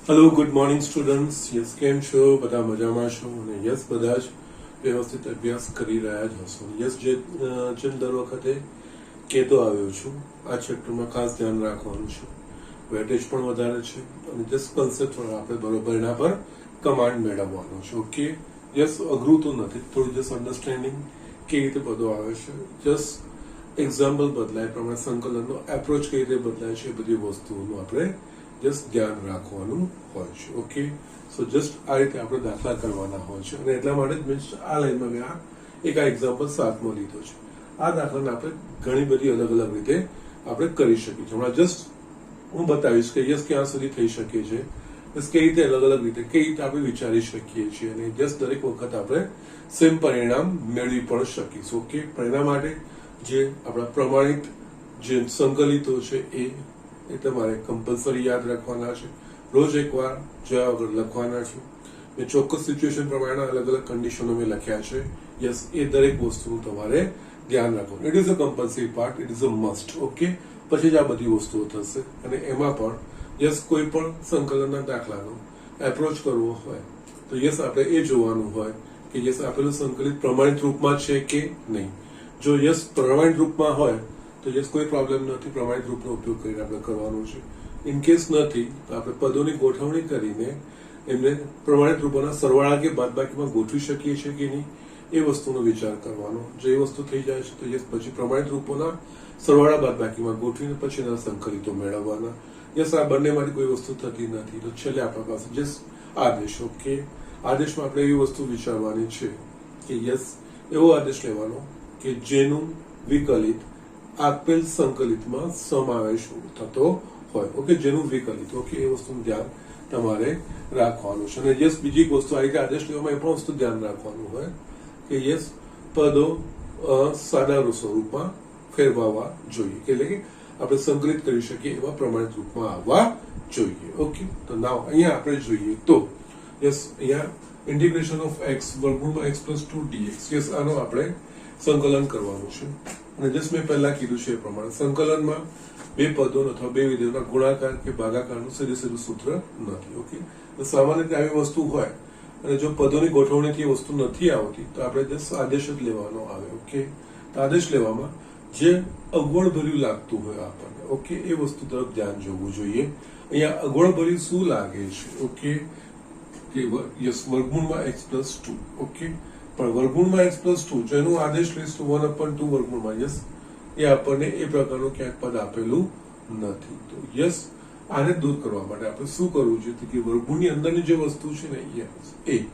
Hello good morning students. Yes, કેમ છો? બધા મજામાં છો? અને યસ, બધા જ વ્યવસ્થિત અભ્યાસ કરી રહ્યા જ હશો. યસ, જેમ દર વખતે કહેતો આવ્યો છું, આ ચેપ્ટરમાં ખાસ ધ્યાન રાખવાનું છે. વેટેજ પણ વધારે છે અને જસ્ટ કન્સેપ્ટ આપણે બરોબર એના પર કમાન્ડ મેળવવાનો છે. ઓકે, યસ, અઘરું તો નથી, થોડું જસ્ટ અન્ડરસ્ટેન્ડિંગ કેવી રીતે બધું આવે છે, જસ્ટ એક્ઝામ્પલ બદલાય પ્રમાણે સંકલનનો એપ્રોચ કઈ રીતે બદલાય છે, એ બધી વસ્તુઓનું આપણે જસ્ટ ધ્યાન રાખવાનું હોય છે. ઓકે, સો જસ્ટ આ રીતે આપણે દાખલા કરવાના હોય છે અને એટલા માટે જ મેં આ લાઈનમાં મેં એક એક્ઝામ્પલ 7મો લીધો છે. આ દાખલાને આપણે ઘણી બધી અલગ અલગ રીતે આપણે કરી શકીએ છીએ. હમણાં જસ્ટ હું બતાવીશ કે યસ ક્યાં સુધી થઈ શકે છે, બસ કઈ રીતે અલગ અલગ રીતે કઈ રીતે આપણે વિચારી શકીએ છીએ અને જસ્ટ દરેક વખત આપણે સેમ પરિણામ મેળવી પણ શકીશું. ઓકે, પરિણામ માટે જે આપણા પ્રમાણિત જે સંકલિતો છે એ તમારે કમ્પલસરી યાદ રાખવાના છે. રોજ એકવાર જોયા વગર લખવાના છે. મેં ચોક્કસ સિચ્યુએશન પ્રમાણે અલગ અલગ કન્ડિશનો મેં લખ્યા છે. યસ, એ દરેક વસ્તુનું તમારે ધ્યાન રાખવાનું. It is a compulsory part, it is a must. Okay, પછી જ આ બધી વસ્તુઓ થશે. અને એમાં પણ યસ, કોઈ પણ સંકલનના દાખલાનો એપ્રોચ કરવો હોય તો યસ આપણે એ જોવાનું હોય કે યસ આપેલું સંકલિત પ્રમાણિત રૂપમાં છે કે નહીં. જો યસ પ્રમાણિત રૂપમાં હોય તો યસ કોઈ પ્રોબ્લેમ નથી, પ્રમાણિત રૂપનો ઉપયોગ કરીને આપણે કરવાનું છે. ઇન કેસ નથી તો આપણે પદોની ગોઠવણી કરીને એમને પ્રમાણિત રૂપોના સરવાળા કે બાદબાકીમાં ગોઠવી શકીએ છીએ કે નહીં, એ વસ્તુનો વિચાર કરવાનો. જો એ વસ્તુ થઈ જાય છે તો યસ પછી પ્રમાણિત રૂપોના સરવાળા બાદબાકીમાં ગોઠવીને પછી એના સંકલિતો મેળવવાના. યસ, આ બંનેમાંથી કોઈ વસ્તુ થતી નથી તો છેલ્લે આપણા પાસે જસ્ટ આદેશ. ઓકે, આદેશમાં આપણે એવી વસ્તુ વિચારવાની છે કે યસ એવો આદેશ લેવાનો કે જેનું વિકલિત આપેલ સંકલિતમાં સમાવેશ થતો હોય. ઓકે, જેનું વિકલિત. ઓકે, એ વસ્તુનું ધ્યાન તમારે રાખવાનું છે. અને યસ બીજી એક વસ્તુ આ રીતે આદેશ લેવામાં એ પણ વસ્તુ ધ્યાન રાખવાનું હોય કે યસ પદો સાદા સ્વરૂપમાં ફેરવવા જોઈએ, એટલે કે આપણે સંકલિત કરી શકીએ એવા પ્રમાણિત રૂપમાં આવવા જોઈએ. ઓકે, તો નાવ અહીંયા આપણે જોઈએ તો યસ અહીંયા ઇન્ટિગ્રેશન ઓફ x વર્ગમૂળમાં x + 2dx. યસ, આનો આપણે સંકલન કરવાનું છે. અને જસ્ટ મેં પહેલા કીધું છે એ પ્રમાણે સંકલનમાં બે પદો અથવા બે વિધેયોના ગુણાકાર કે ભાગાકારનું સીધું સૂત્ર નથી. ઓકે, તો સામાન્ય રીતે આવી વસ્તુ હોય અને જો પદોની ગોઠવણીથી એ વસ્તુ નથી આવતી તો આપણે જસ્ટ આદેશ જ લેવાનો આવે. ઓકે, તો આદેશ લેવામાં જે અગવડ ભર્યું લાગતું હોય આપણને, ઓકે, એ વસ્તુ તરફ ધ્યાન જોવું જોઈએ. અહીંયા અગવડ ભર્યું શું લાગે છે? ઓકે, કે યસ વર્ગમૂળમાં x + 2. ઓકે, પણ વર્ગમૂળમાં x + 2 જેનું આદેશ લઈશું 1/2 વર્ગમૂળમાં યસ એ આપણને એ પ્રકારનું ક્યાંક પદ આપેલું નથી. તો યસ આને દૂર કરવા માટે આપણે શું કરવું જોઈએ કે વર્ગમૂળની અંદરની જે વસ્તુ છે ને એ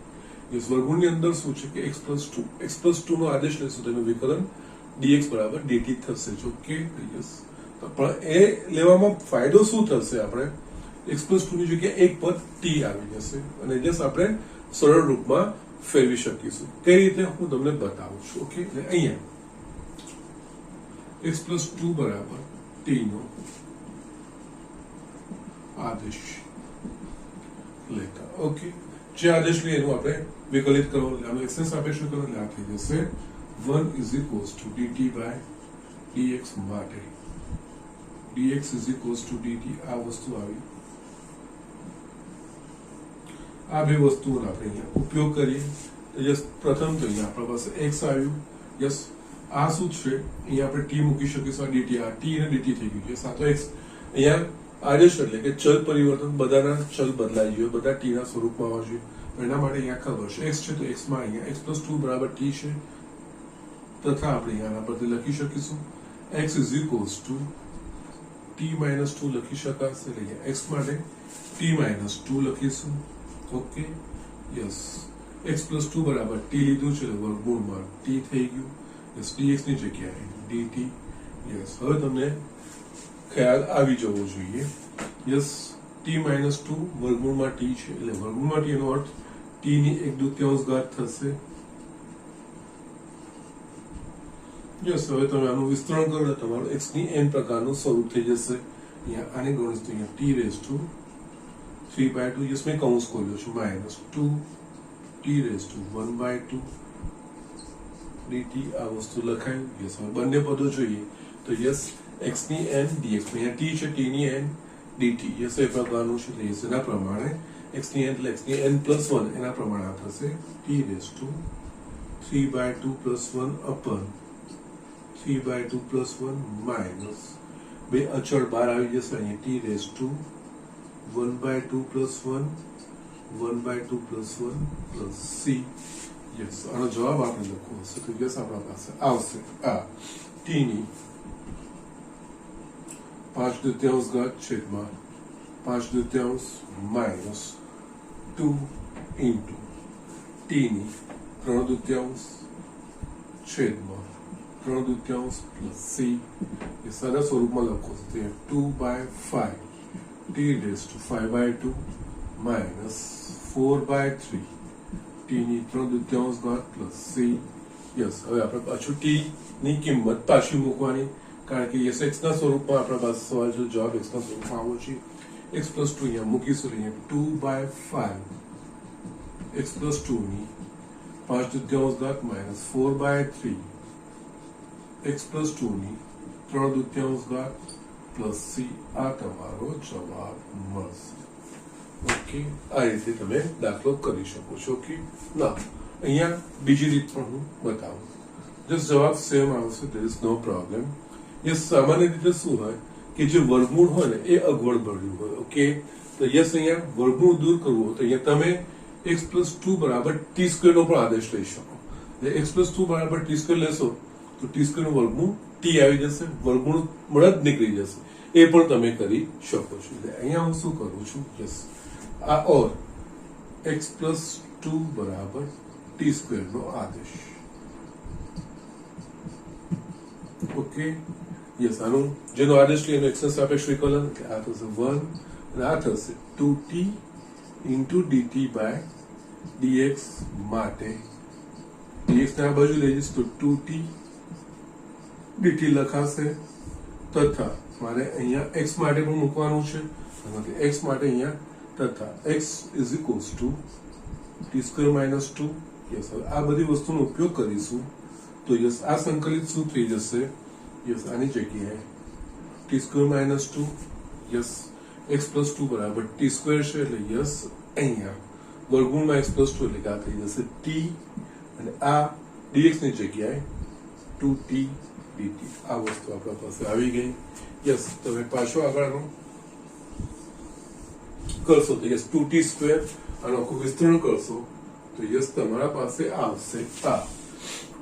યસ વર્ગમૂળની અંદર શું છે કે x + 2 નો આદેશ લઈશું તો એનું વિકલન dx = dt થશે. ઓકે, યસ, પણ એ લેવામાં ફાયદો શું થશે? આપણે x + 2 ની જગ્યાએ એક પદ t આવી જશે અને જસ્ટ આપણે સરળ રૂપમાં ફેરવી શકીશું. કઈ રીતે હું તમને બતાવું છું. ઓકે, એટલે અહીંયા x + 2 = t નો આદેશ લેતા. ઓકે, જે આદેશ લઈએ એનું આપણે વિકલિત કરવાનું, આનું x ને સાપેક્ષ વિકલન એટલે આ થઈ જશે 1 = dt/dx માટે dx = dt. આ વસ્તુ આવી, આ બે વસ્તુઓનો આપણે અહીંયા ઉપયોગ કરીએ તો યસ પ્રથમ તો અહીંયા આપણા પાસે x આવ્યું. યસ, આ શું છે? અહીંયા આપણે t મૂકી શકીશું. આ dt, આ t અને dt થઈ ગયું. યસ, આ તો x અહીંયા આદેશ એટલે કે ચલ પરિવર્તન, બધાના ચલ બદલાઈ ગયો, બધા t ના સ્વરૂપમાં આવવા જોઈએ. એના માટે અહીંયા ખબર છે x છે તો x માં અહીંયા x + 2 = t છે તથા આપણે અહીંયા પરથી લખી શકીશું x = t - 2 લખી શકાશે. એટલે x માટે t - 2 લખીશું. ઓકે, યસ, x + 2 = t લીધું છે એટલે વર્ગમૂળમાં t થઈ ગયું. યસ, dx ની જગ્યાએ dt. યસ, હવે તમને ખ્યાલ આવી જવો જોઈએ. યસ, t - 2 વર્ગમૂળમાં t છે એટલે વર્ગમૂળમાં t એનો અર્થ t ની 1/2 ઘાત થશે. યસ, હવે તમે આનું વિસ્તરણ કરો તો તમારું x ની n પ્રકારનું સ્વરૂપ થઈ જશે. અહીંયા આને ગણીશું અહીંયા t⁻³ યસ મેં કૌંસ ખોલ્યો છે -2 t⁻1/2 dt. આ વસ્તુ લખાયું. યસ, હવે બંને પદો જોઈએ તો યસ x ની n dx, અહીંયા t છે, t ની n dt યસ એ પ્રકારનું છે યસ એના પ્રમાણે x ની n એટલે x ની n+1 એના પ્રમાણે આ થશે t raise to 3/2 + 1 upon 3/2 + 1 minus બે અચળ બહાર આવી જશે અહીંયા t raise to 1/2 + 1 1/2 + 1 plus c yes આનો જવાબ આપણે લખવો હશે તો યસ આપણા પાસે આવશે આ t ની 5/2 છેદમાં 5/2 માઇનસ 2 ઇન્ટુ t ની 3/2 છેદમાં 3/2 પ્લસ c એ સાદા સ્વરૂપમાં લખો તો 2/5 t raise to 5/2 minus 4/3 t ની 3/2 પ્લસ c યસ હવે આપણે પાછું t ની કિંમત પાછી મૂકવાની કારણ કે યસ x ના સ્વરૂપમાં આપણા પાસે સવાલ છે જવાબ x ના સ્વરૂપમાં આવો છે x + 2 અહીંયા મૂકીશું અહીંયા 2/5 x + 2 ની 5/2 માઇનસ 4/3 x + 2 ની 3/2 પ્લસ c આ તમારો જવાબ મળશે ઓકે આ રીતે તમે દાખલો કરી શકો છો ઓકે ના અહીંયા બીજી રીત પણ હું બતાવું જસ્ટ જવાબ સેમ આવશે there is no problem yes સામાન્ય રીતે શું હોય કે જે વર્ગમૂળ હોય ને એ અગવડ ભર્યું હોય ઓકે તો યસ અહીંયા વર્ગમૂળ દૂર કરવું હોય તો અહીંયા તમે x + 2 બરાબર t² નો પણ આદેશ લઈ શકો એટલે x + 2 બરાબર t² લેશો તો t² નું વર્ગમૂળ t આવી જશે વર્ગમૂળ જ નીકળી જશે એ પણ તમે કરી શકો છો એટલે અહીંયા હું શું કરું છું યસ આ ઓર x + 2 બરાબર t² નો આદેશ ઓકે યસ આનું જેનો આદેશ લઈને x ના સાપેક્ષ વિકલન આ થશે 1 અને આ થશે 2t dt/dx માટે dx ને આ બાજુ લઈ જઈશ તો 2t dt લખાશે તથા મારે અહીંયા x માટે પણ મૂકવાનું છે x માટે અહીંયા તથા x = t² - 2 યસ આ બધી વસ્તુનો ઉપયોગ કરીશું તો યસ આ સંકલિત શું થઈ જશે યસ આની જગ્યાએ t² - 2 યસ x + 2 બરાબર t² છે એટલે યસ અહીંયા વર્ગમૂળમાં x + 2 એટલે કે આ થઈ જશે t અને આ dx ની જગ્યાએ 2t dt આ વસ્તુ આપણા પાસે આવી ગઈ યસ તમે પાછો આગળનો કરશો તો યસ 2t² આનો આખું વિસ્તરણ કરશો તો યસ તમારા પાસે આવશે આ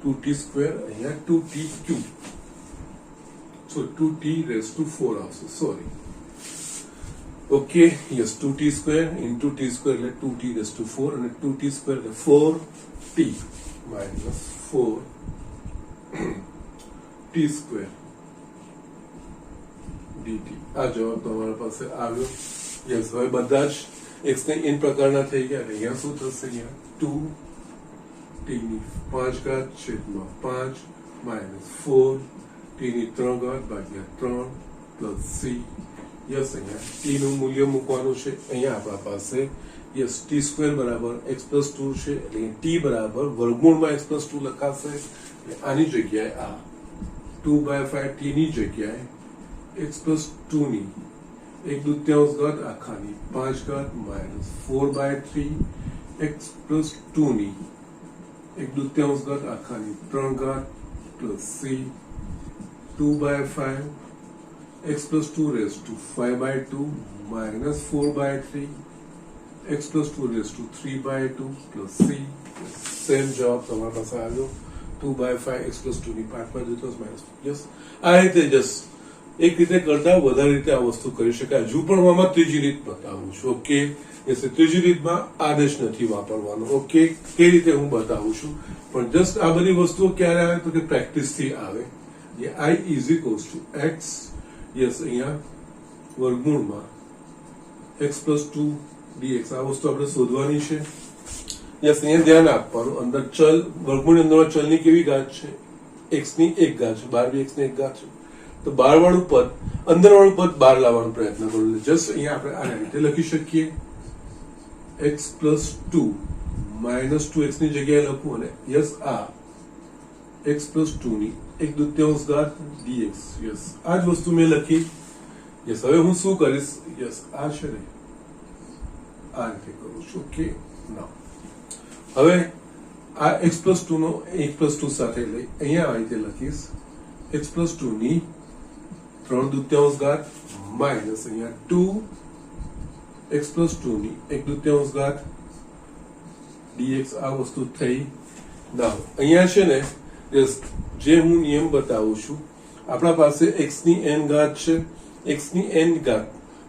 2t² અહીંયા 2t³ so 2t⁴ આવશે sorry okay yes 2t² * t² એટલે 2t⁴ અને 2t² એટલે 4t - 4t² dt આ જવાબ તમારા પાસે આવ્યો યસ હવે બધા જ x ને n પ્રકારના થઈ ગયા અહીંયા શું થશે અહીંયા 2t ની 5 છેદમાં 5 માઇનસ 4 t ની 3/3 પ્લસ c યસ અહીંયા t નું મૂલ્ય મૂકવાનું છે અહીંયા આપણા પાસે યસ t² બરાબર x + 2 છે એટલે t બરાબર વર્ગમૂળમાં x + 2 લખાશે એટલે આની જગ્યાએ આ 2/5 t ની જગ્યાએ x + 2 ની 1/2 આખાની 5 માઇનસ 4/3 x + 2 ની 1/2 આખાની 3 plus c 2/5 x + 2 raised to 5/2 minus 4/3 x + 2 raised to 3/2 plus c same જવાબ તમારા પાસે આવ્યો 2/5 x + 2 ની 5/2 minus યસ આ રીતે જસ્ટ એક રીતે કરતા વધારે રીતે આ વસ્તુ કરી શકાય હજુ પણ હું આમાં ત્રીજી રીત બતાવું છું ઓકે એટલે ત્રીજી રીતમાં આદેશ નથી વાપરવાનો ઓકે એ રીતે હું બતાવું છું પણ જસ્ટ આ બધી વસ્તુઓ ક્યારે આવે તો કે પ્રેક્ટિસ થી આવે જે i = x યસ અહીંયા વર્ગમૂળમાં x + 2 dx આ વસ્તુ આપણે શોધવાની છે યસ અહીંયા ધ્યાન આપવાનું અંદર ચલ વર્ગમૂળની અંદર ચલની કેવી ઘાત છે x ની 1 ઘાત છે 12 x ની 1 ઘાત છે તો 12 વાળું પદ અંદર વાળું પદ બહાર લાવવાનો પ્રયત્ન કરો જસ્ટ અહીંયા આપણે આ રીતે લખી શકીએ x + 2 - 2x ની જગ્યાએ લખું અને યસ આ x + 2 ની 1/2 dx યસ આ જ વસ્તુ મેં લખી યસ હવે હું શું કરીશ યસ આ છે ને આ રીતે કરું છું ઓકે ના હવે આ x+2 નો x+2 સાથે લઈ અહીંયા આ રીતે લખીશ x+2 ની 3/2 ઘાત માઇનસ અહીંયા 2 x+2 ની 1/2 ઘાત dx આ વસ્તુ થઈ ના અહીંયા છે ને જે હું નિયમ બતાવું છું આપણા પાસે x ની n ઘાત છે x ની n ઘાત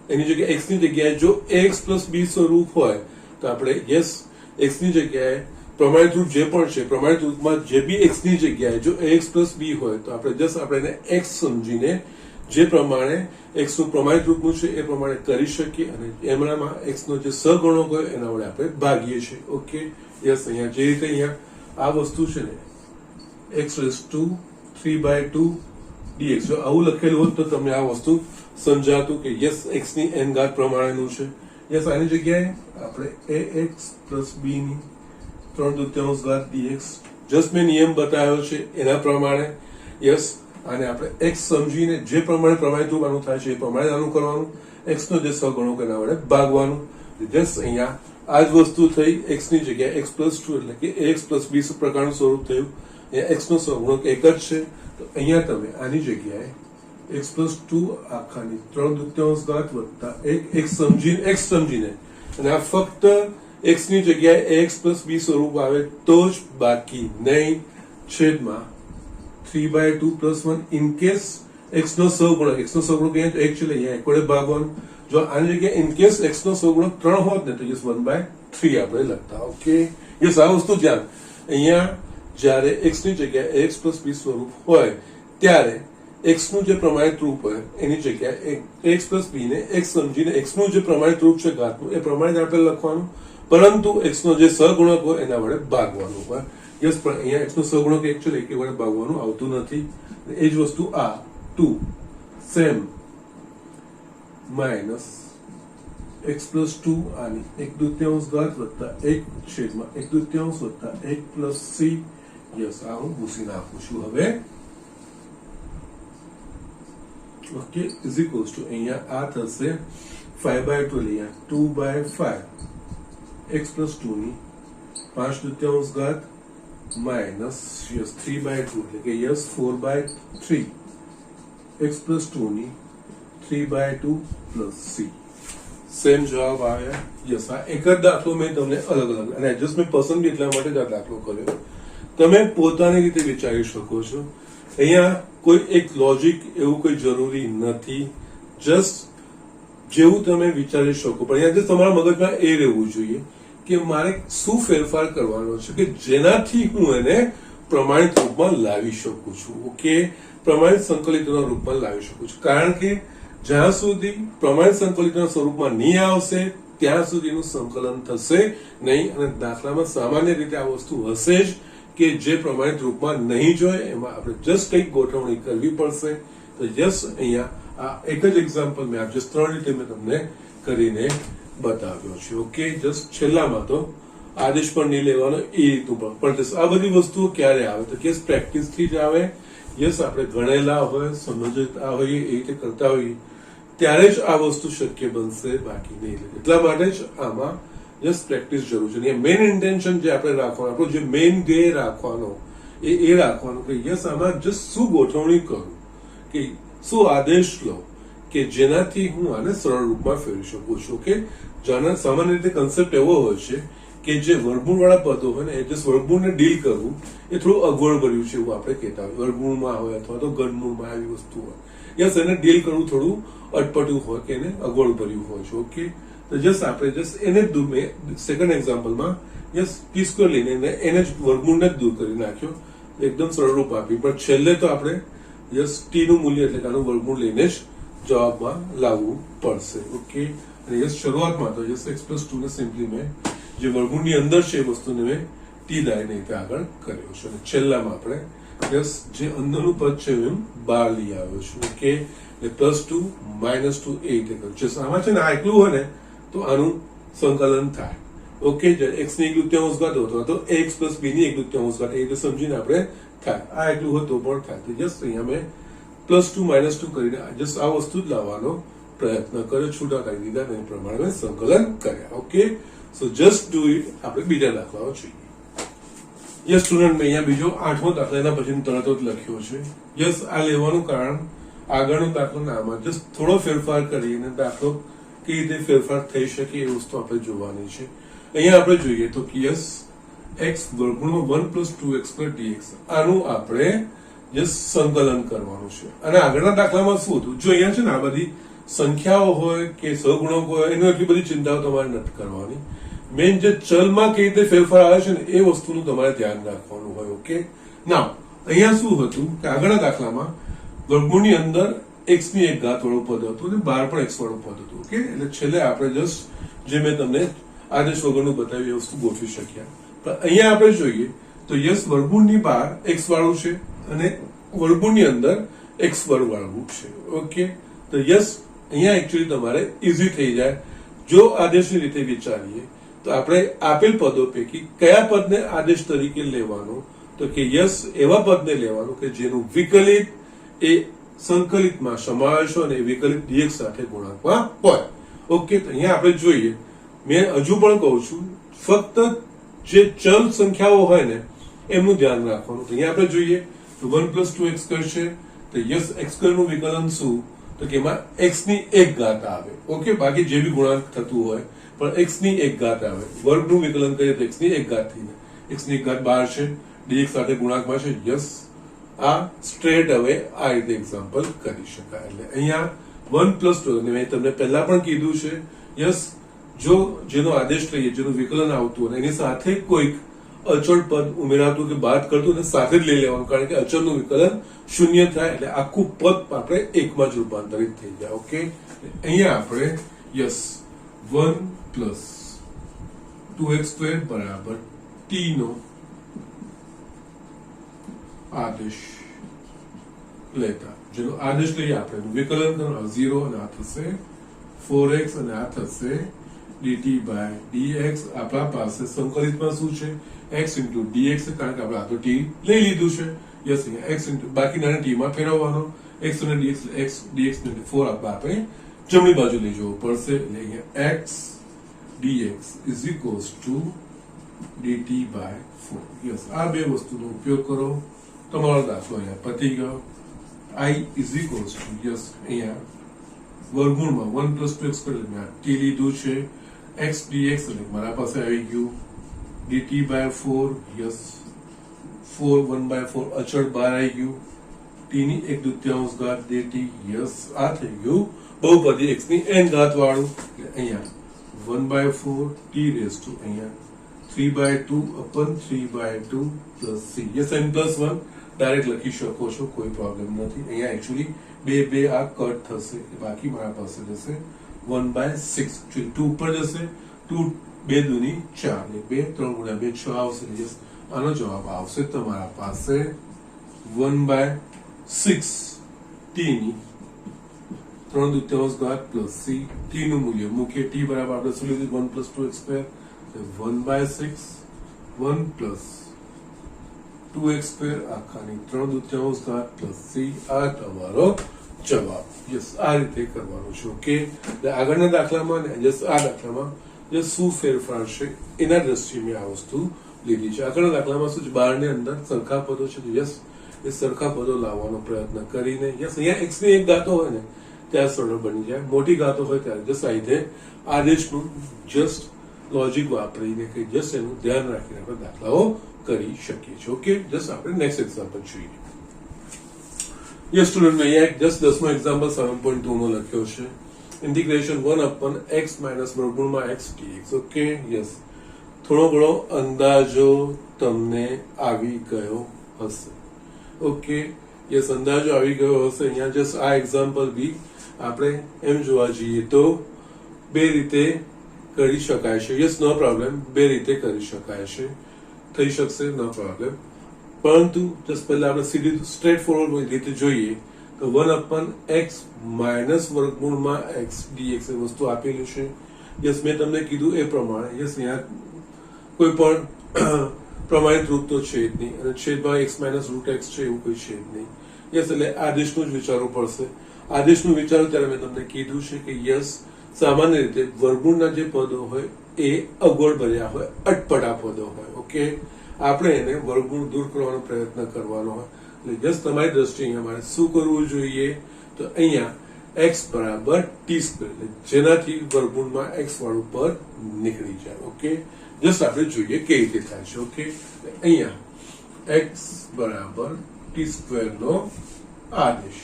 એની જગ્યાએ x ની જગ્યાએ જો ax + b સ્વરૂપ હોય તો આપણે યસ x ની જગ્યાએ પ્રમાણિત રૂપ જે પણ છે પ્રમાણિત રૂપમાં જે બી x ની જગ્યાએ જો ax + b હોય તો આપણે જસ્ટ આપણે એને x સમજીને જે પ્રમાણે x નું પ્રમાણિત રૂપનું છે એ પ્રમાણે કરી શકીએ અને એમનામાં x નો જે સહગુણક હોય એના વડે આપણે ભાગીએ છીએ ઓકે યસ અહીંયા જે રીતે અહીંયા આ વસ્તુ છે ને x⁵3/2 dx જો આવું લખેલું હોત તો તમને આ વસ્તુ સમજાતું કે યસ x ની n ઘાત પ્રમાણેનું છે યસ આની જગ્યાએ આપણે ax + b ની 3/2 ઘાત dx જસ્ટ મેં નિયમ બતાવ્યો છે એના પ્રમાણે યસ આને આપણે x સમજીને જે પ્રમાણે પ્રમાણિત રૂપ આનું થાય છે એ પ્રમાણે આનું કરવાનું x નો જે સહગુણક એના વડે ભાગવાનું જસ્ટ અહીંયા આ જ વસ્તુ થઈ x ની જગ્યાએ x+2 એટલે કે ax + b પ્રકારનું સ્વરૂપ થયું x નો સહગુણક એક જ છે તો અહીંયા તમે આની જગ્યાએ x+2 આખાની 3/2 ઘાત વત્તા 1 x સમજીને અને આ ફક્ત x ની જગ્યાએ ax + b સ્વરૂપ આવે તો જ બાકી નહીં છેદમાં 3/2 + 1 ઇન કેસ x નો સહગુણક અહીંયા એકચ્યુઅલી અહીંયા એક વડે ભાગવાનું જો આની જગ્યાએ ઇન કેસ x નો સહગુણક 3 હોત ને તો યસ 1/3 આપણે લખતા ઓકે યસ આ વસ્તુ ધ્યાન અહીંયા જ્યારે x ની જગ્યાએ ax + b સ્વરૂપ હોય ત્યારે x નું જે પ્રમાણિત રૂપ હોય એની જગ્યાએ ax + b ને x સમજીને x નું જે પ્રમાણિત રૂપ છે ઘાતનું એ પ્રમાણે આપણે લખવાનું પરંતુ x નો જે સહગુણક હોય એના વડે ભાગવાનું હોય યસ પણ અહીંયા x નો સહગુણક એકચ્યુઅલી એક વડે ભાગવાનું આવતું નથી એ જ વસ્તુ આ 2 સેમ માઇનસ x+2 આની 1/2 ઘાત વત્તા 1/1/2 વત્તા 1 + c યસ આ હું ભૂસી નાખું છું હવે ઓકે ઇઝ ઇક્વલ્સ ટુ અહીંયા આ થશે 5/2 લઈએ 2/5 x+2 ની 5/2 ઘાત માઇનસ યસ 3/2 એટલે કે યસ 4/3 x+2 ની 3/2 + c સેમ જવાબ આવ્યા યસ આ એક જ દાખલો મેં તમને અલગ અલગ અને એડજસ્ટમેન્ટ પસંદ એટલા માટે જ આ દાખલો કર્યો તમે પોતાની રીતે વિચારી શકો છો અહીંયા કોઈ એક લોજિક એવું કોઈ જરૂરી નથી જસ્ટ જેવું તમે વિચારી શકો પણ અહીંયા જે તમારા મગજમાં એ રહેવું જોઈએ કે મારે શું ફેરફાર કરવાનો છે કે જેનાથી હું એને પ્રમાણિત રૂપમાં લાવી શકું છું ઓકે પ્રમાણિત સંકલિતોના રૂપમાં લાવી શકું છું કારણ કે જ્યાં સુધી પ્રમાણિત સંકલિતોના સ્વરૂપમાં નહીં આવશે ત્યાં સુધીનું સંકલન થશે નહીં અને દાખલામાં સામાન્ય રીતે આ વસ્તુ હશે જ કે જે પ્રમાણિત રૂપમાં નહીં જોઈએ એમાં આપણે જસ્ટ કંઈક ગોઠવણી કરવી પડશે તો યસ અહીંયા આ એક જ એક્ઝામ્પલ મેં આપ જસ્ટ 3 રીતે મેં તમને કરીને બતાવ્યો છે ઓકે જસ્ટ છેલ્લામાં તો આદેશ પણ નહીં લેવાનો એ રીતનું પણ આ બધી વસ્તુઓ ક્યારે આવે તો કેસ પ્રેક્ટિસ થી જ આવે યસ આપણે ગણેલા હોય સમજતા હોઈએ એ રીતે કરતા હોઈએ ત્યારે જ આ વસ્તુ શક્ય બનશે બાકી નહીં એટલા માટે જ આમાં જસ્ટ પ્રેક્ટિસ જરૂર છે મેઇન ઇન્ટેન્શન જે આપણે રાખવાનું આપણો જે મેઇન ધ્યેય રાખવાનો એ રાખવાનું કે યસ આમાં જસ્ટ શું ગોઠવણી કરું કે શું આદેશ લો કે જેનાથી હું આને સરળ રૂપમાં ફેરવી શકું છું કે જાણે સામાન્ય રીતે કન્સેપ્ટ એવો હોય છે કે જે વર્ગમૂળ વાળા પદો હોય ને એ જે વર્ગમૂળને ડીલ કરવું એ થોડું અગવડ ભર્યું છે એવું આપણે કહેતા હોય વર્ગમૂળમાં હોય અથવા તો ઘનમૂળમાં આવી વસ્તુ હોય યસ એને ડીલ કરવું થોડું અટપટું હોય કે એને અગવડ ભર્યું હોય છે ઓકે તો જસ્ટ આપણે જસ્ટ એને જ દૂર સેકન્ડ એક્ઝામ્પલમાં યસ p² લઈને એને જ વર્ગમૂળને જ દૂર કરી નાખ્યો એકદમ સરળ રૂપ આપી પણ છેલ્લે તો આપણે યસ t નું મૂલ્ય એટલે કે આનું વર્ગમૂળ લઈને જ જવાબમાં લાવવું પડશે ઓકે અને યસ શરૂઆતમાં તો યસ x+2 ને સિમ્પલી મેં જે વર્ગમૂળની અંદર છે એ વસ્તુને મેં t લાઈને આગળ કર્યો છે અને છેલ્લામાં આપણે યસ જે અંદરનું પદ છે એમ બહાર લઈ આવ્યો છું ઓકે એટલે +2 -2 8 એટલે આમાં છે ને આ એકલું હોય ને તો આનું સંકલન થાય ઓકે x ની 1/2 ઘાત અથવા તો ax + b ની 1/2 ઘાત એ રીતે સમજીને આપણે થાય આ એટલું હોય તો પણ થાય તો જસ્ટ અહીંયા મેં +2 -2 કરીને જસ્ટ આ વસ્તુ જ લાવવાનો પ્રયત્ન કર્યો, છૂટા કરી દીધા અને એ પ્રમાણે મેં સંકલન કર્યા. Okay, so just do it. આપણે બીજા દાખલાઓ જોઈએ. યસ સ્ટુડન્ટ, મેં અહીંયા બીજો 8મો દાખલા એના પછી તરત જ લખ્યો છે. યસ, આ લેવાનું કારણ આગળનો દાખલો નામાં જસ્ટ થોડો ફેરફાર કરીને દાખલો કેવી રીતે ફેરફાર થઈ શકે એ વસ્તુ આપણે જોવાની છે. અહીંયા આપણે જોઈએ તો કે યસ x વર્ગમૂળમાં 1 + 2x + dx, આનું આપણે જસ્ટ સંકલન કરવાનું છે. અને આગળના દાખલામાં શું હતું, જો અહીંયા છે ને આ બધી સંખ્યાઓ હોય કે સહગુણકો હોય એની એટલી બધી ચિંતાઓ તમારે નથી કરવાની. મેઇન જે ચલમાં કેવી રીતે ફેરફાર આવે છે ને એ વસ્તુનું તમારે ધ્યાન રાખવાનું હોય. ઓકે, નાવ અહીંયા શું હતું કે આગળના દાખલામાં વર્ગમૂળની અંદર x ની એક ઘાત વાળું પદ હતું અને બહાર પણ x વાળું પદ હતું. ઓકે, એટલે છેલ્લે આપણે જસ્ટ જે મેં તમને આદેશ વગરનું બતાવ્યું એ વસ્તુ ગોઠવી શક્યા. પણ અહીંયા આપણે જોઈએ તો યસ વર્ગમૂળની બહાર x વાળું છે અને વર્ગમૂળની અંદર x વર્ગ વાળું છે. ઓકે, તો યસ અહીંયા એકચ્યુઅલી તમારે ઈઝી થઈ જાય. જો આદેશની રીતે વિચારીએ તો આપણે આપેલ પદો પૈકી કયા પદને આદેશ તરીકે લેવાનો, તો કે યસ એવા પદને લેવાનું કે જેનું વિકલિત એ સંકલિતમાં સમાવેશ હોય અને વિકલિત dx સાથે ગુણાંકમાં હોય. ઓકે, તો અહીંયા આપણે જોઈએ, મેં હજુ પણ કહું છું ફક્ત જે ચલ સંખ્યાઓ હોય ને એમનું ધ્યાન રાખવાનું. તો અહીંયા આપણે જોઈએ તો 1 + 2x² છે, તો યસ x² નું વિકલન શું, તો કે એમાં x ની એક ઘાત આવે. ઓકે, બાકી જે બી ગુણાંક થતું હોય પણ x ની એક ઘાત આવે. વર્ગનું વિકલન કરીએ તો x ની એક ઘાત થઈને x ની એક ઘાત બહાર છે, dx સાથે ગુણાંકમાં છે. યસ, આ સ્ટ્રેટ હવે આ રીતે એક્ઝામ્પલ કરી શકાય. એટલે અહીંયા 1 + 2, અને મેં તમને પહેલા પણ કીધું છે યસ જો જેનો આદેશ લઈએ જેનું વિકલન આવતું અને એની સાથે કોઈક અચળ પદ ઉમેરાતું કે બાદ કરતું અને સાથે જ લઈ લેવાનું, કારણ કે અચળનું વિકલન શૂન્ય થાય એટલે આખું પદ આપણે એકમાં જ રૂપાંતરિત થઈ જાય. ઓકે, અહીંયા આપણે યસ 1 + 2x² બરાબર t નો આદેશ લેતા, જેનો આદેશ લઈએ આપણે વિકલન કરવાનું 0 અને આ થશે 4x અને આ થશે dt/dx. આપણા પાસે સંકલિતમાં શું છે, x × dx, કારણ કે આપણે આ તો t લઈ લીધું છે. યસ, અહીંયા x બાકીના t માં ફેરવવાનો, x અને dx x dx ને 4 આપણે જમણી બાજુ લઈ જવું પડશે. એટલે અહીંયા x dx = dt/4. યસ, આ બે વસ્તુનો ઉપયોગ કરો, તમારો દાખલો અહીંયા પતી ગયો. I = યસ અહીંયા વર્ગમૂળમાં 1 + 2x² મેં t લીધું છે, x dx એટલે મારા પાસે આવી ગયું dt/4. યસ, 4 1/4 અચળ બહાર આવી ગયું, t ની 1/2 ઘાત dt. યસ, આ થઈ ગયું બહુપદી x ની n ઘાત વાળું. અહીંયા 1/4 t અહીંયા 3/2/3/2 + c. યસ, n+1 ડાયરેક્ટ લખી શકો છો, કોઈ પ્રોબ્લેમ નથી. અહીંયા એકચ્યુઅલી બે આ કટ થશે, બાકી મારા પાસે જશે 1/6. 2 ઉપર જશે, 2 2 દુની 4, 2 3 × 2 6 આવશે. યસ, આનો જવાબ આવશે તમારા પાસે 1/6 t ની 3/2 ઘાત + c. t નું મૂલ્ય મૂકીએ, t બરાબર આપણે શું લીધું 1 + 2x², 1/6 1 + 2x² આખાની 3/2 ઘાત + c. આ તમારો જવાબ. યસ, આ રીતે કરવાનું છે. ઓકે, આગળના દાખલામાં ને જસ્ટ આ દાખલામાં જસ્ટ શું ફેરફાર છે એના દ્રષ્ટિએ મેં આ વસ્તુ લીધી છે. આગળના દાખલામાં શું છે, બહારની અંદર સરખા પદો છે, યસ એ સરખા પદો લાવવાનો પ્રયત્ન કરીને યસ અહીંયા x ની એક ઘાતો હોય ને ત્યાં સરળ બની જાય, મોટી ઘાતો હોય ત્યારે જસ્ટ આ રીતે આદેશનું જસ્ટ લોજિક વાપરીને કે જસ્ટ એનું ધ્યાન રાખીને આપણે દાખલાઓ કરી શકીએ છીએ. ઓકે, જસ્ટ આપણે નેક્સ્ટ એક્ઝામ્પલ જોઈએ. યસ સ્ટુડન્ટ, મેં અહીંયા જસ્ટ 10મો એક્ઝામ્પલ 7.2 નો લખ્યો છે. ઇન્ટિગ્રેશન 1/x - વર્ગમૂળમાં x dx. ઓકે, યસ, થોડો ઘણો અંદાજો તમને આવી ગયો હશે. ઓકે, યસ, અંદાજો આવી ગયો હશે. અહીંયા જસ્ટ આ એક્ઝામ્પલ બી આપણે એમ જોવા જઈએ તો બે રીતે કરી શકાય છે. યસ, નો પ્રોબ્લેમ, બે રીતે કરી શકાય છે, થઈ શકશે, નો પ્રોબ્લેમ. પરંતુ જસ્ટ પહેલા આપણે સીધી સ્ટ્રેટ ફોરવર્ડ રીતે જોઈએ તો 1/x - વર્ગમૂળમાં x dx એ વસ્તુ આપેલી છે. યસ, મેં તમને કીધું એ પ્રમાણે યસ અહીંયા કોઈ પણ પ્રમાણિત રૂપ તો છે જ નહીં અને છેદમાં x - √x છે એવું કોઈ છે જ નહીં. યસ, એટલે આદેશનું જ વિચારવું પડશે. આદેશનું વિચારો ત્યારે મેં તમને કીધું છે કે યસ સામાન્ય રીતે વર્ગમૂળના જે પદો હોય એ અગવડ ભર્યા હોય, અટપટા પદો હોય. ઓકે, આપણે એને વર્ગમૂળ દૂર કરવાનો પ્રયત્ન કરવાનો હોય. એટલે યસ તમારી દ્રષ્ટિએ અહીંયા મારે શું કરવું જોઈએ? તો અહીંયા x બરાબર t સ્ક્વેર, જેનાથી વર્ગમૂળમાં x વાળું પદ નીકળી જાય. ઓકે, જસ્ટ આપણે જોઈએ કેવી રીતે થાય છે. ઓકે, અહીંયા x બરાબર t સ્ક્વેર નો આદેશ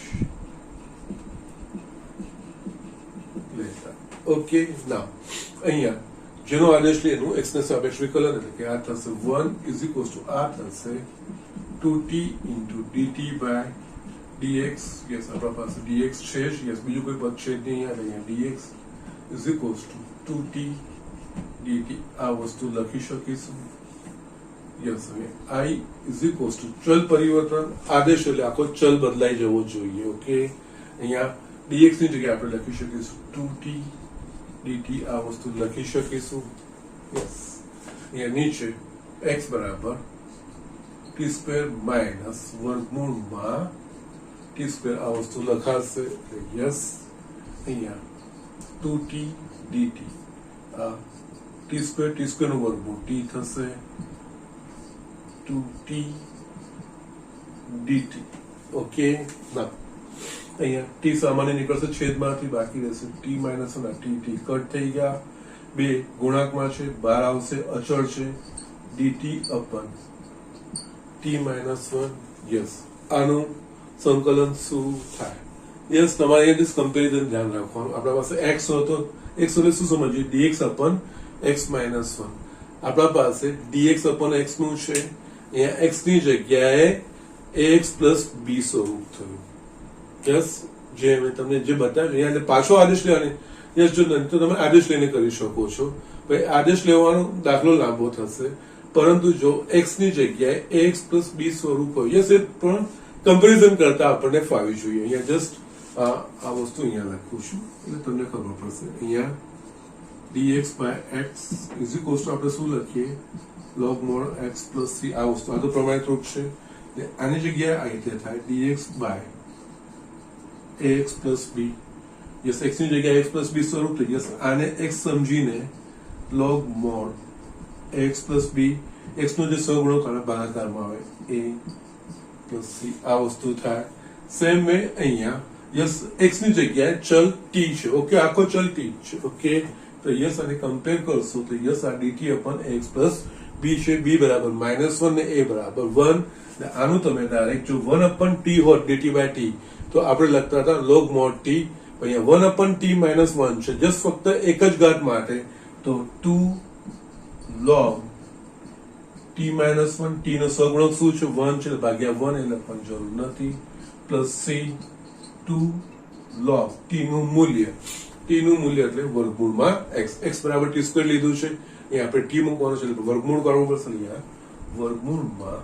લેતા. ઓકે, નાઉ અહીંયા જેનો આદેશ લે એનું x ને સાપેક્ષ વિકલન, એટલે કે આ થશે 1 ઇઝ ઇક્વલ ટુ આ થશે 2t into dt by dx. Yes, આપણા પાસે dx છે જ. યસ, બીજું કોઈ પદ છે જ નહીં. અહીંયા dx is equal to 2t dt. આ વસ્તુ લખી શકીશું. યસ, હવે i ઇઝ ઇક્વલ ટુ ચલ પરિવર્તન આદેશ એટલે આખો ચલ બદલાઈ જવો જોઈએ. ઓકે, અહીંયા dx ની જગ્યાએ આપણે લખી શકીશું 2t dt. આ વસ્તુ લખી શકીશું. યસ, અહીંયા નીચે x બરાબર t સ્ક્વેર માઇનસ વર્ગમૂળમાં t સ્ક્વેર આ વસ્તુ લખાશે. યસ, અહીંયા 2t dt. આ t સ્ક્વેર નું વર્ગમૂળ t થશે 2t dt. ઓકે, ના અહીંયા t સામાન્ય નીકળશે છેદમાંથી, બાકી રહેશે t માઇનસ અને t કટ થઈ ગયા. બે ગુણાંકમાં છે, બહાર આવશે, અચળ છે dt અપન t માઇનસ 1. યસ, આનું સંકલન શું થાય? યસ, તમારે અહીંયા કમ્પેરિઝન ધ્યાન રાખવાનું. આપણા પાસે x હતો, x એટલે શું સમજીએ? dx અપન x minus 1. આપણા પાસે dx અપન x નું છે, અહીંયા x ની જગ્યાએ ax પ્લસ b સ્વરૂપ થયું. યસ, જે મેં તમને જે બતાવ્યું અહીંયા પાછો આદેશ લેવાની. યસ, જો નહીં તો તમે આદેશ લઈને કરી શકો છો. ભાઈ આદેશ લેવાનો દાખલો લાંબો થશે, પરંતુ જો x ની જગ્યાએ ax પ્લસ b સ્વરૂપ હોય, યસ, એ પણ કમ્પેરિઝન કરતા આપણને ફાવી જોઈએ. અહીંયા જસ્ટ આ વસ્તુ અહીંયા લખું છું એટલે તમને ખબર પડશે. અહીંયા dx by x is equal to આપણે શું લખીએ? log mod x plus c. આ વસ્તુ આ તો પ્રમાણિત છે. આની જગ્યાએ આ રીતે થાય dx by ax plus b. Yes, x ની જગ્યાએ x plus b સ્વરૂપ થઈ. યસ, આને x સમજીને log mod ax plus b, x નો જે સહગુણક આના ભાગાકારમાં આવે a plus c. આ વસ્તુ થાય. સેમ વે અહીંયા યસ, x ની જગ્યાએ ચલ t છે. ઓકે, આખો ચલ t છે. ઓકે, તો યસ આને કમ્પેર કરશો તો યસ આ dt અપન ax પ્લસ b છે. b બરાબર -1 ને a બરાબર 1. આનું તમે ડાયરેક્ટ જો 1 અપન t હોત dt બાય t તો આપણે લખતા હતા log mod t. અહીંયા 1 અપન t માઇનસ 1 છે, જસ્ટ ફક્ત એક જ ઘાત માટે. તો 2 log t માઇનસ 1. t નો સહગુણક શું છે? 1 છે, ભાગ્યા 1 એ લખવાની જરૂર નથી. પ્લસ c 2 log t નું મૂલ્ય. t નું મૂલ્ય એટલે વર્ગમૂળમાં x. x બરાબર t સ્ક્વેર લીધું છે, એ આપણે t મૂકવાનું છે એટલે વર્ગમૂળ કરવું પડશે. અહીંયા વર્ગમૂળમાં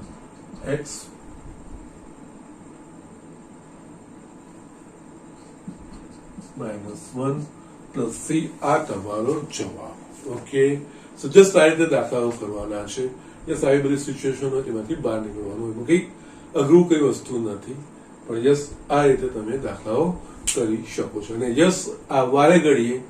x -1 પ્લસ c. આ તમારો જવાબ. ઓકે, સો જસ્ટ આ રીતે દાખલાઓ કરવાના છે. યસ, આવી બધી સિચ્યુએશન હોય તેમાંથી બહાર નીકળવાનું હોય. કઈ અઘરું કઈ વસ્તુ નથી, પણ યસ આ રીતે તમે દાખલાઓ કરી શકો છો. અને યસ, આ વારે ઘડીએ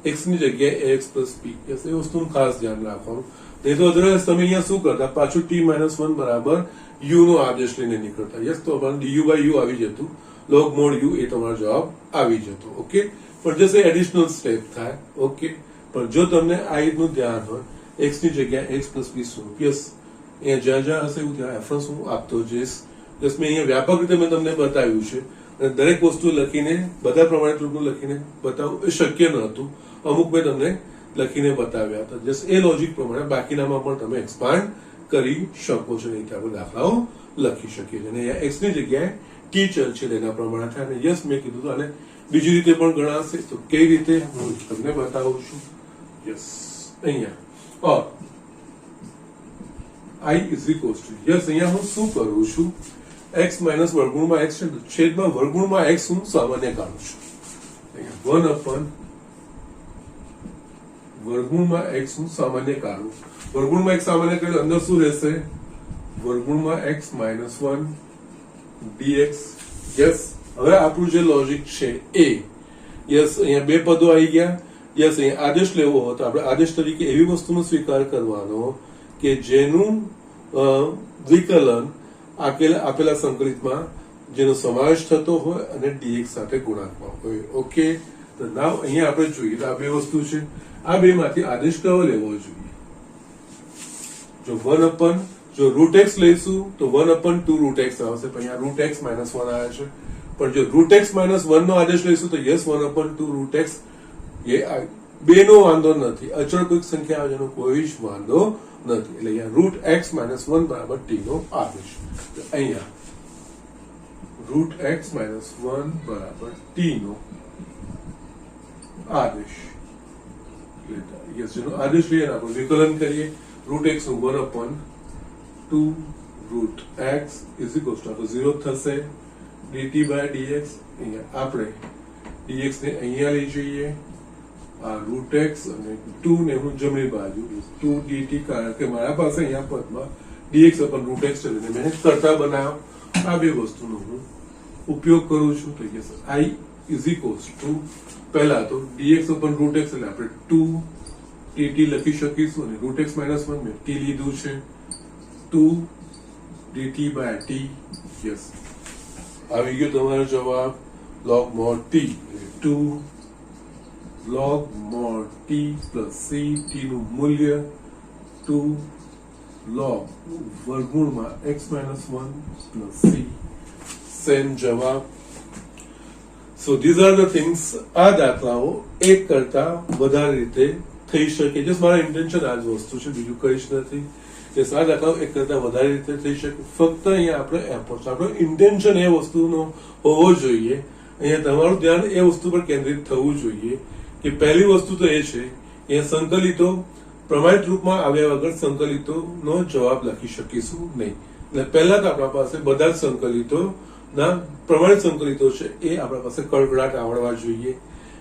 x ની જગ્યાએ ax પ્લસ b. યસ, એ વસ્તુનું ખાસ ધ્યાન રાખવાનું. નહીં તો અદરવાઇઝ તમે અહીંયા શું કરતા? પાછું t માઇનસ 1 બરાબર u નો આદેશ લઈને નીકળતા. યસ, તો આપણને du by u આવી જતું, log mod u એ તમારો જવાબ આવી જતો. ઓકે, પણ જસ્ટ એડિશનલ સ્ટેપ થાય. ઓકે, પણ જો તમને આ રીતનું ધ્યાન હોય, x ની જગ્યાએ x પ્લસ b સ્વરૂપ. યસ, અહીંયા જ્યાં જ્યાં હશે એવું ત્યાં રેફરન્સ હું આપતો જઈશ. જસ્ટ મેં અહીંયા વ્યાપક રીતે મેં તમને બતાવ્યું છે, અને દરેક વસ્તુ લખીને બધા પ્રમાણિત રૂપનું લખીને બતાવવું એ શક્ય ન હતું. અમુક મેં તમને લખીને બતાવ્યા હતા. જસ્ટ એ લોજિક પ્રમાણે બાકીનામાં પણ તમે એક્સપાન્ડ કરી શકો છો. નહીં આપણે દાખલાઓ લખી શકીએ છીએ. અને અહીંયા x ની જગ્યાએ t ચલ છે એના પ્રમાણે થાય. અને યસ, મેં કીધું હતું આને બીજી રીતે પણ ગણાશે. તો કઈ રીતે હું તમને બતાવું છું. યસ, અહીંયા i is equal to yes, અહીંયા હું શું કરું છું? x માઇનસ વર્ગમૂળમાં x છે, છેદમાં વર્ગમૂળમાં x હું સામાન્ય કાઢું છું. 1 અપન વર્ગમૂળમાં x હું સામાન્ય કાઢું. વર્ગમૂળમાં x સામાન્ય કાઢ્યું, અંદર શું રહેશે? વર્ગમૂળમાં x -1 dx. યસ, હવે આપણું જે લોજિક છે એ યસ અહીંયા બે પદો આવી ગયા. યસ અહીંયા આદેશ લેવો હોય તો આપણે આદેશ તરીકે એવી વસ્તુનો સ્વીકાર કરવાનો કે જેનું વિકલન આપેલા સંકલિતમાં જેનો સમાવેશ થતો હોય અને ડીએક્સ સાથે ગુણાંકમાં હોય. ઓકે, તો નાવ અહીંયા આપણે જોઈએ તો આ બે વસ્તુ છે. આ બે માંથી આદેશ કયો લેવો જોઈએ? જો 1 જો રૂટ એક્સ લઈશું તો 1/2 રૂટ એક્સ આવશે, પણ અહીંયા રૂટ એક્સ -1 આવે છે. પણ જો રૂટ એક્સ -1 નો આદેશ લઈશું તો યસ 1/2 રૂટ એક્સ એ બે નો વાંધો નથી. અચળ કોઈક સંખ્યા આવે જેનો કોઈ જ વાંધો નથી. એટલે અહીંયા રૂટ એક્સ -1 બરાબર ટી નો આદેશ. તો અહીંયા રૂટ એક્સ -1 બરાબર ટી નો આદેશ. યસ, જેનો આદેશ લઈએ આપણે વિકલન કરીએ. રૂટ એક્સ નું 1/2 root x is equal to 0 થશે dt by dx. અહીંયા આપણે dx ને અહીંયા લઈ જઈએ, આ રૂટ એક્સ અને 2 ને હું જમણી બાજુ 2 dt, કારણ કે મારા પાસે અહીંયા પદમાં dx upon રૂટ એક્સ છે એટલે મેં કરતા બનાવ્યો. આ બે વસ્તુનો હું ઉપયોગ કરું છું. તો yes i is equal to પહેલા તો dx upon રૂટ એક્સ એટલે આપણે 2 dt લખી શકીશું અને રૂટ એક્સ -1 મેં t લીધું છે 2 dt by t. યસ, આવી ગયો તમારો જવાબ log mod t. 2 log mod t plus c, t નું મૂલ્ય 2 log વર્ગમૂળમાં x -1 plus c. સેમ જવાબ. સો ધીઝ આર ધ થિંગ્સ. આ દાખલાઓ એક કરતા વધારે રીતે થઈ શકે. જસ્ટ મારા ઇન્ટેન્શન આ જ વસ્તુ છે, બીજું કઈ જ નથી. કે આ દાખલાઓ એક કરતા વધારે રીતે થઈ શકે. ફક્ત અહીંયા આપણે એપ્રોચ, આપણો ઇન્ટેન્શન એ વસ્તુનો હોવો જોઈએ. અહીંયા તમારું ધ્યાન એ વસ્તુ પર કેન્દ્રિત થવું જોઈએ કે પહેલી વસ્તુ તો એ છે કે સંકલિતો પ્રમાણિત રૂપમાં આવ્યા વગર સંકલિતોનો જવાબ લખી શકીશું નહીં. એટલે પહેલા તો આપણા પાસે બધા જ સંકલિતોના પ્રમાણિત સંકલિતો છે એ આપણા પાસે કડકડાટ આવડવા જોઈએ.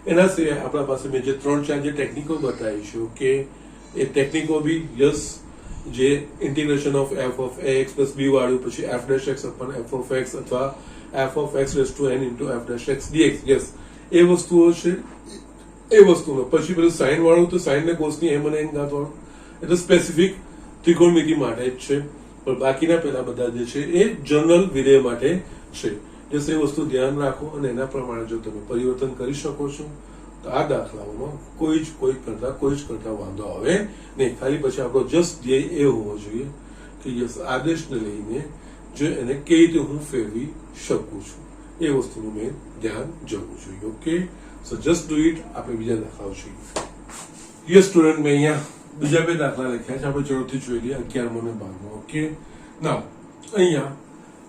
એના સિવાય આપણા પાસે મેં જે 3-4 જે ટેકનિકો બતાવીશું કે એ ટેકનિકો બી યસ, જે integration of f of ax plus b વાળું, પછી f dash x upon f of x અથવા f of x raised to n into f dash x dx. Yes, એ વસ્તુઓ છે. એ વસ્તુનો પછી પેલું સાઇન વાળું તો સાઇન ને કોસની m અને n ઘાત વાળું એ તો સ્પેસિફિક ત્રિકોણમિતિ માટે જ છે, પણ બાકીના પેલા બધા જે છે એ જનરલ વિધેય માટે છે. જસ એ વસ્તુ ધ્યાન રાખો અને એના પ્રમાણે જો તમે પરિવર્તન કરી શકો છો તો આ દાખલાઓમાં કોઈ જ કરતા વાંધો આવે નહીં. ખાલી પછી આપણો જસ્ટ ધ્યેય એ હોવો જોઈએ કે યસ આદેશને લઈને જો એને કઈ રીતે હું ફેરવી શકું છું એ વસ્તુનું મેં ધ્યાન જવું જોઈએ. Okay, so just do it. આપણે બીજા દાખલાઓ જોઈએ. યસ સ્ટુડન્ટ, મેં અહીંયા બીજા બે દાખલા લખ્યા છે, આપણે ઝડપથી જોઈ લઈએ 11મો અને 12મો. ઓકે, નાઉ અહીંયા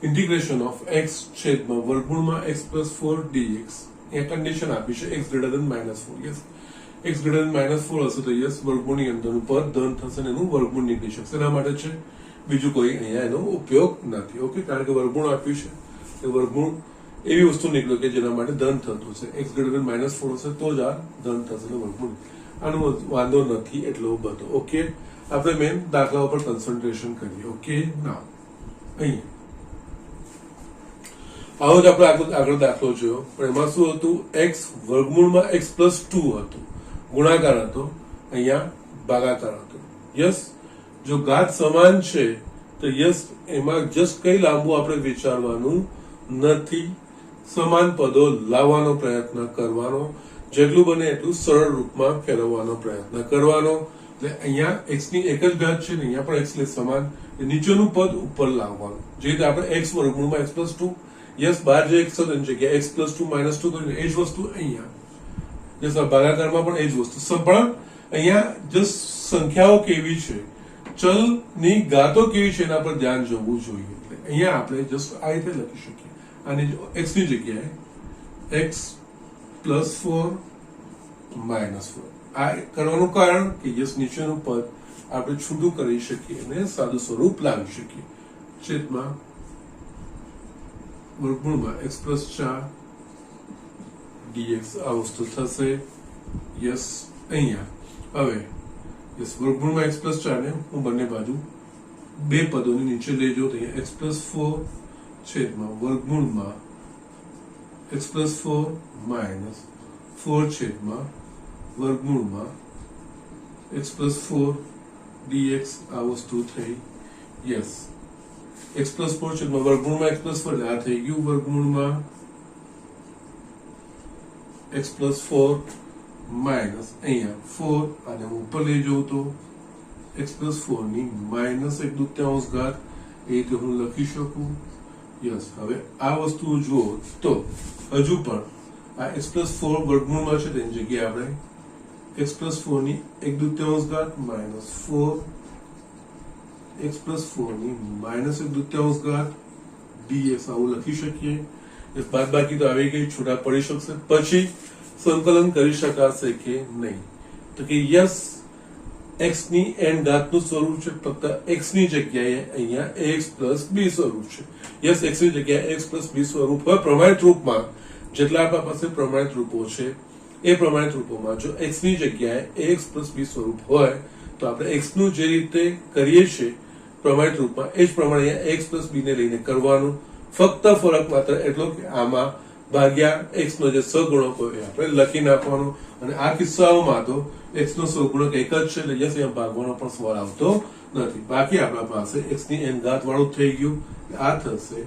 ઇન્ટિગ્રેશન ઓફ x છેદમાં વર્ગમૂળમાં x plus 4 dx એ કન્ડિશન આપી છે x greater than -4. Yes, x greater than -4 હશે તો યસ વર્ગમૂળની અંદરનું પદ ધન થશે અને એનું વર્ગમૂળ નીકળી શકશે. એના માટે છે, બીજું કોઈ અહીંયા એનો ઉપયોગ નથી. ઓકે, કારણ કે વર્ગમૂળ આપ્યું છે એ વર્ગમૂળ એવી વસ્તુ નીકળ્યો કે જેના માટે ધન થતું છે. x greater than -4 હશે તો જ આ ધન થશે એટલે વર્ગમૂળ. આનો વાંધો નથી એટલો બધો. ઓકે, આપણે મેન દાખલા ઉપર કન્સન્ટ્રેશન કરીએ. ઓકે, નાઉ અહીંયા આવો જ આપણે આગળ દાખલો જોયો, પણ એમાં શું હતું? x વર્ગમૂળમાં x plus 2 હતું, ગુણાકાર હતો, અહીંયા ભાગાકાર હતો. યસ, જો ઘાત સમાન છે તો યસ એમાં જસ્ટ કઈ લાંબુ આપણે વિચારવાનું નથી, સમાન પદો લાવવાનો પ્રયત્ન કરવાનો, જેટલું બને એટલું સરળ રૂપમાં ફેરવવાનો પ્રયત્ન કરવાનો. એટલે અહીંયા x ની એક જ ઘાત છે ને અહીંયા પણ x ને સમાન, નીચેનું પદ ઉપર લાવવાનું. જે રીતે આપણે x વર્ગમૂળમાં x plus 2, યસ બહાર જે x હતો એની જગ્યાએ x plus 2 -2 તો એ જ વસ્તુ અહીંયા યસ ભાગાકારમાં પણ એ જ વસ્તુ. પણ અહીંયા જસ્ટ સંખ્યાઓ કેવી છે, ચલની ઘાતો કેવી છે એના પર ધ્યાન જવું જોઈએ. એટલે અહીંયા આપણે જસ્ટ આ રીતે લખી શકીએ, આની x ની જગ્યાએ x plus 4 -4. આ કરવાનું કારણ કે યસ નીચેનું પદ આપણે છૂટું કરી શકીએ અને સાદું સ્વરૂપ લાવી શકીએ. છેદમાં વર્ગમૂળમાં x plus 4 dx આ વસ્તુ થશે. યસ, અહીંયા હવે યસ વર્ગમૂળમાં x plus 4 ને હું બંને બાજુ બે પદોની નીચે લઈ જાઉં તો અહીંયા x plus 4 છેદમાં વર્ગમૂળમાં x પ્લસ 4 માઇનસ 4 છેદમાં વર્ગમૂળમાં x પ્લસ 4 dx આ વસ્તુ થઈ યસ x પ્લસ 4 છેદમાં વર્ગમૂળમાં x પ્લસ 4 આ થઈ ગયું વર્ગમૂળમાં x પ્લસ 4 માઇનસ અહીંયા 4 અને ઉપર લઈ જાઉં તો x પ્લસ 4 ની માઇનસ 1/2 ઘાત એ રીતે હું લખી શકું યસ હવે આ વસ્તુ જુઓ તો હજુ પણ આ x પ્લસ 4 વર્ગમૂળમાં છે તેની જગ્યાએ આપણે x પ્લસ 4 ની 1/2 ઘાત માઇનસ 4 x પ્લસ 4 ની માઇનસ 1/2 ઘાત dx આવું લખી શકીએ બાદબાકી તો આવી ગઈ છૂટા પડી શકશે પછી સંકલન કરી શકાશે કે નહીં તો કે યસ x ની n ઘાતનું સ્વરૂપ છે ફક્ત x ની જગ્યાએ અહીંયા ax પ્લસ b સ્વરૂપ છે યસ x ની જગ્યાએ ax પ્લસ b સ્વરૂપ હોય પ્રમાણિત રૂપમાં જેટલા આપણા પાસે પ્રમાણિત રૂપો છે એ પ્રમાણિત રૂપોમાં જો x ની જગ્યાએ ax પ્લસ b સ્વરૂપ હોય તો આપણે x નું જે રીતે કરીએ છીએ પ્રમાણિત રૂપમાં એ જ પ્રમાણે x પ્લસ b ને લઈને કરવાનું ફક્ત ફરક માત્ર એટલો કે આમાં ભાગ્યા x નો જે સહગુણક હોય એ આપણે લખી નાખવાનો અને આ કિસ્સાઓમાં તો x નો સહગુણક એક જ છે એટલે યસ અહીંયા ભાગવાનો પણ સવાલ આવતો નથી બાકી આપણા પાસે x ની n ઘાત વાળું થઈ ગયું આ થશે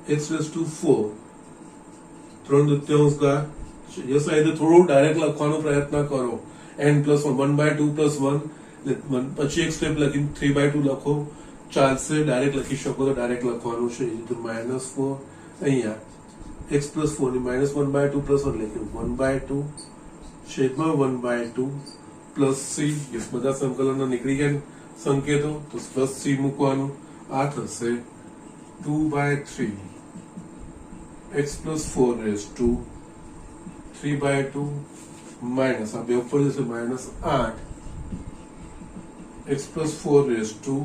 x રેઝ ટુ 4 3/2 ઘાત યસ અહીં થોડું ડાયરેક્ટ લખવાનો પ્રયત્ન કરો n પ્લસ 1 1/2 પ્લસ 1 પછી એક સ્ટેપ લખીને 3/2 લખો ચાલશે ડાયરેક્ટ લખી શકો તો ડાયરેક્ટ લખવાનું છે -4 અહીંયા x પ્લસ 4 ની -1/2 પ્લસ 1 લખ્યું 1/2 છેદમાં 1/2 પ્લસ c યસ બધા સંકલનો નીકળી ગયા સંકેતો તો પ્લસ c મૂકવાનું આ થશે 2/3 x plus 4 raise to 3/2 minus આ બે ઉપર જશે -8 x plus 4 raise to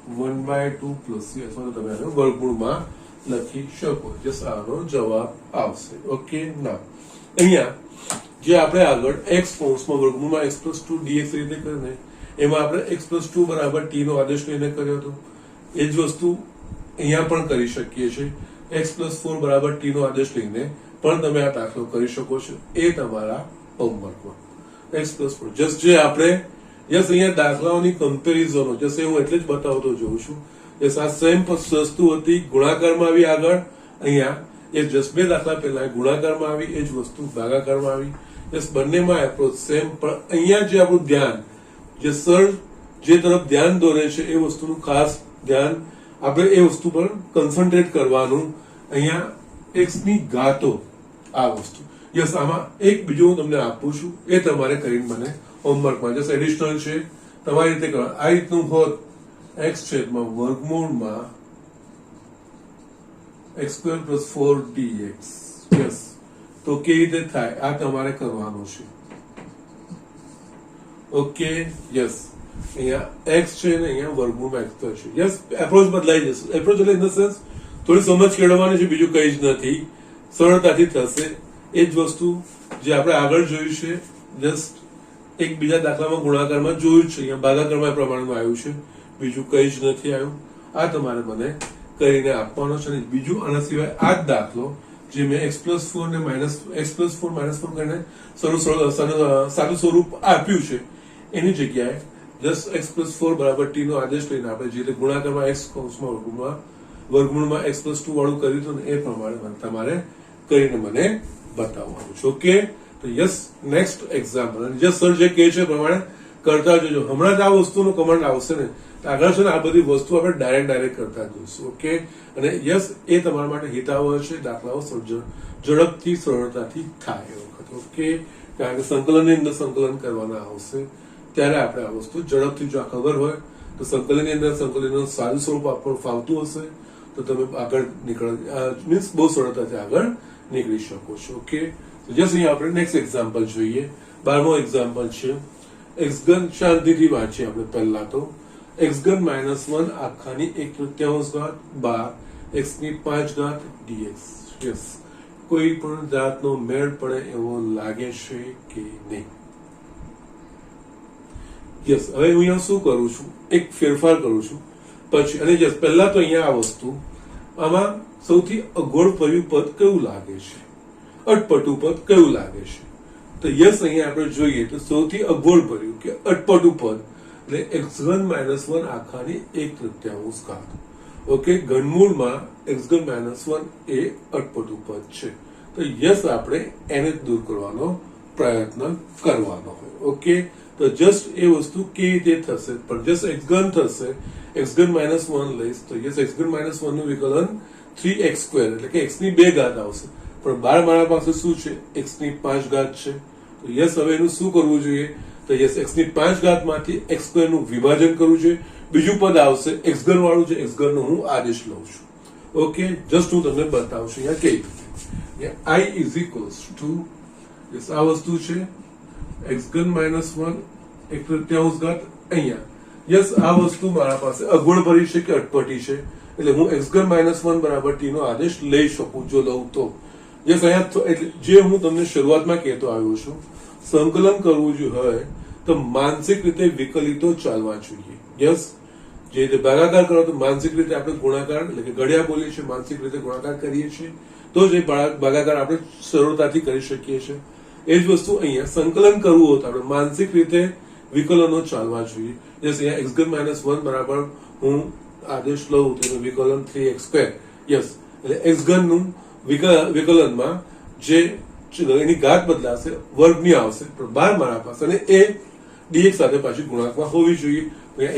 1/2 plus c અથવા તો તમે આને વર્ગમૂળમાં લખી શકો જે સારો જવાબ આવશે ઓકે ના અહીંયા જે આપણે આગળ x કૌંસમાં વર્ગમૂળમાં x પ્લસ 2 dx રીતે કરીને એમાં આપણે x પ્લસ 2 બરાબર t નો આદેશ લઈને કર્યો હતો એ જ વસ્તુ અહીંયા પણ કરી શકીએ છીએ x પ્લસ 4 બરાબર t નો આદેશ લઈને પણ તમે આ દાખલો કરી શકો છો એ તમારા હોમવર્કમાં x પ્લસ 4 જસ્ટ જે આપણે યસ અહીંયા દાખલાઓની કમ્પેરિઝનો જશે હું એટલે જ બતાવતો જોઉં છું યસ આ સેમ વસ્તુ હતી ગુણાકારમાં આવી આગળ અહીંયા એ જસ્ટ બે દાખલા પહેલા ગુણાકારમાં આવી એ જ વસ્તુ ભાગાકારમાં આવી યસ બંનેમાં એપ્રોચ સેમ પણ અહીંયા જે આપણું ધ્યાન જે સર જે તરફ ધ્યાન દોરે છે એ વસ્તુનું ખાસ ધ્યાન આપણે એ વસ્તુ પર કન્સન્ટ્રેટ કરવાનું અહીંયા x ની ઘાતો આ વસ્તુ યસ આમાં એક બીજું હું તમને આપું છું એ તમારે કરીને મને હોમવર્કમાં જસ્ટ એડિશનલ છે તમારી રીતે કરવા આ રીતનું હોત x છેદમાં વર્ગમૂળમાં x² + 4dx યસ તો કેવી રીતે થાય આ તમારે કરવાનું છે ઓકે યસ અહીંયા x છે ને અહીંયા વર્ગમૂળમાં x છે યસ એપ્રોચ બદલાઈ જશે એપ્રોચ એટલે ઇન ધ સેન્સ થોડી સમજ કેળવવાની છે બીજું કંઈ જ નથી સરળતાથી થશે એ જ વસ્તુ જે આપણે આગળ જોયું છે જસ્ટ એક બીજા દાખલામાં ગુણાકારમાં જોયું છે અહીંયા ભાગાકારમાં પ્રમાણમાં આવ્યું છે બીજું કંઈ જ નથી આવ્યું આ તમારે મને કરીને આપવાનો છે અને બીજું આના સિવાય આ જ દાખલો જે મેં x પ્લસ 4 ને x પ્લસ 4 -4 કરીને સાદું સ્વરૂપ આપ્યું છે એની જગ્યાએ જસ્ટ x પ્લસ 4 બરાબર t નો આદેશ લઈને આપણે જે રીતે ગુણાકારમાં x કૌંસમાં વર્ગમૂળમાં x પ્લસ 2 વાળું કર્યું હતું ને એ પ્રમાણે તમારે કરીને મને બતાવવાનું છે ઓકે તો yes next example just sir જે કહે છે પ્રમાણે કરતા જજો હમણાં જ આ વસ્તુનો કમાન્ડ આવશે ને આગળ છે ને આ બધી વસ્તુ આપણે ડાયરેક્ટ કરતા જોઈશું ઓકે અને યસ એ તમારા માટે હિતાવહ છે દાખલાઓ ઝડપથી સરળતાથી થાય એ વખત ઓકે કારણ કે સંકલનની અંદર સંકલન કરવાના આવશે ત્યારે આપણે આ વસ્તુ ઝડપથી જો આ ખબર હોય તો સંકલનની અંદર સંકલનનું સારું સ્વરૂપ આપણને ફાવતું હશે તો તમે આગળ મીન્સ બહુ સરળતાથી આગળ નીકળી શકો છો ઓકે જસ્ટ અહીંયા આપણે નેક્સ્ટ એક્ઝામ્પલ જોઈએ 12મો એક્ઝામ્પલ છે x ઘન શાંતિથી વાંચીએ આપણે પહેલા તો x ઘન -1 આખાની 1/3 ઘાત બાર x ની 5 ઘાત dx યસ કોઈ પણ જાતનો મેળ પડે એવો લાગે છે કે નહીં યસ હવે હું અહીંયા શું કરું છું એક ફેરફાર કરું છું પછી અને યસ પહેલા તો અહીંયા આ વસ્તુ આમાં સૌથી અઘોડ પડ્યું પદ કયું લાગે છે અટપટું પદ કયું લાગે છે? તો યસ અહીંયા આપણે જોઈએ તો સૌથી અગવડ ભર્યું કે અટપટું પદ એટલે x3 - 1 આખાની 1/3 ઘાત. ઓકે, ઘનમૂળમાં x3 - 1 એ અટપટું પદ છે. તો યસ આપણે એને દૂર કરવાનો પ્રયત્ન કરવાનો હોય. ઓકે, તો જસ્ટ એ વસ્તુ કેવી રીતે થશે? પણ જસ્ટ x3 થશે, x3 - 1 લઈશ તો યસ x3 - 1 નું વિકલન 3x2 એટલે કે x ની 2 ઘાત આવશે. પણ બાર મારા પાસે શું છે? x ની 5 ઘાત છે. તો યસ હવે એનું શું કરવું જોઈએ? તો યસ x ની 5 ઘાત માંથી x2 નું વિભાજન કરવું જોઈએ. બીજું પદ આવશે x3 વાળું છે, x3 નો હું આદેશ લઉં છું. ઓકે, જસ્ટ હું તમને બતાવું છું અહીંયા કઈ રીતે. I is equals to yes આ વસ્તુ છે x3 - 1 1/3 ઘાત અહીંયા. યસ આ વસ્તુ મારા પાસે અગવડ ભરી છે કે અટપટી છે એટલે હું x3 - 1 બરાબર t નો આદેશ લઈ શકું જો લઉં તો. યસ અહીંયા એટલે જે હું તમને શરૂઆતમાં કહેતો આવ્યો છું, સંકલન કરવું જો હોય તો માનસિક રીતે વિકલિતો ચાલવા જોઈએ. યસ, જે રીતે ભાગાકાર કરો તો માનસિક રીતે આપણે ગુણાકાર એટલે કે ઘડિયા બોલીએ છીએ, માનસિક રીતે ગુણાકાર કરીએ છીએ તો જ એ ભાગાકાર આપણે સરળતાથી કરી શકીએ છીએ. એ જ વસ્તુ અહીંયા સંકલન કરવું હોય તો આપણે માનસિક રીતે વિકલનો ચાલવા જોઈએ. યસ, અહીંયા x3 - 1 બરાબર હું આદેશ લઉં તો એનું વિકલન 3x2. યસ, એટલે x3 નું વિકલનમાં જે એની ઘાત બદલાશે, વર્ગની આવશે, પણ 12 મારા પાસે અને એ dx સાથે પાછી ગુણાંકમાં હોવી જોઈએ.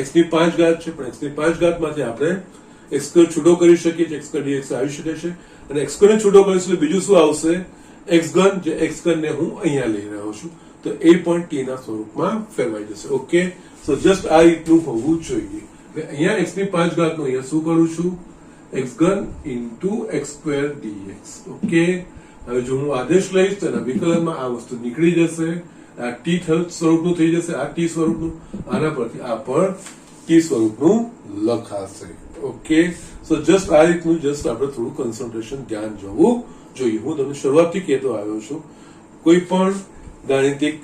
x ની 5 ઘાત છે પણ x ની 5 ઘાત માંથી આપણે x2 છૂટો કરી શકીએ છીએ, x2 dx આવી શકે છે અને x2 ને છૂટો કરીશું બીજું શું આવશે? x3, જે x3 ને હું અહીંયા લઈ રહ્યો છું તો એ પણ t ના સ્વરૂપમાં ફેરવાઈ જશે. ઓકે, સો જસ્ટ આ રીતનું હોવું જોઈએ. અહીંયા x ની 5 ઘાત નું અહીંયા શું કરું છું? x3 into x2 dx. Okay, હવે જો હું આદેશ લઈશ તો એના વિકલનમાં આ વસ્તુ નીકળી જશે, આ t સ્વરૂપનું થઈ જશે, આ t સ્વરૂપનું, આના પરથી આ પણ t સ્વરૂપનું લખાશે. ઓકે, સો જસ્ટ આ રીતનું જસ્ટ આપણે થોડું કન્સન્ટ્રેશન ધ્યાન જવું જોઈએ. હું તમને શરૂઆતથી કહેતો આવ્યો છું, કોઈ પણ ગાણિતિક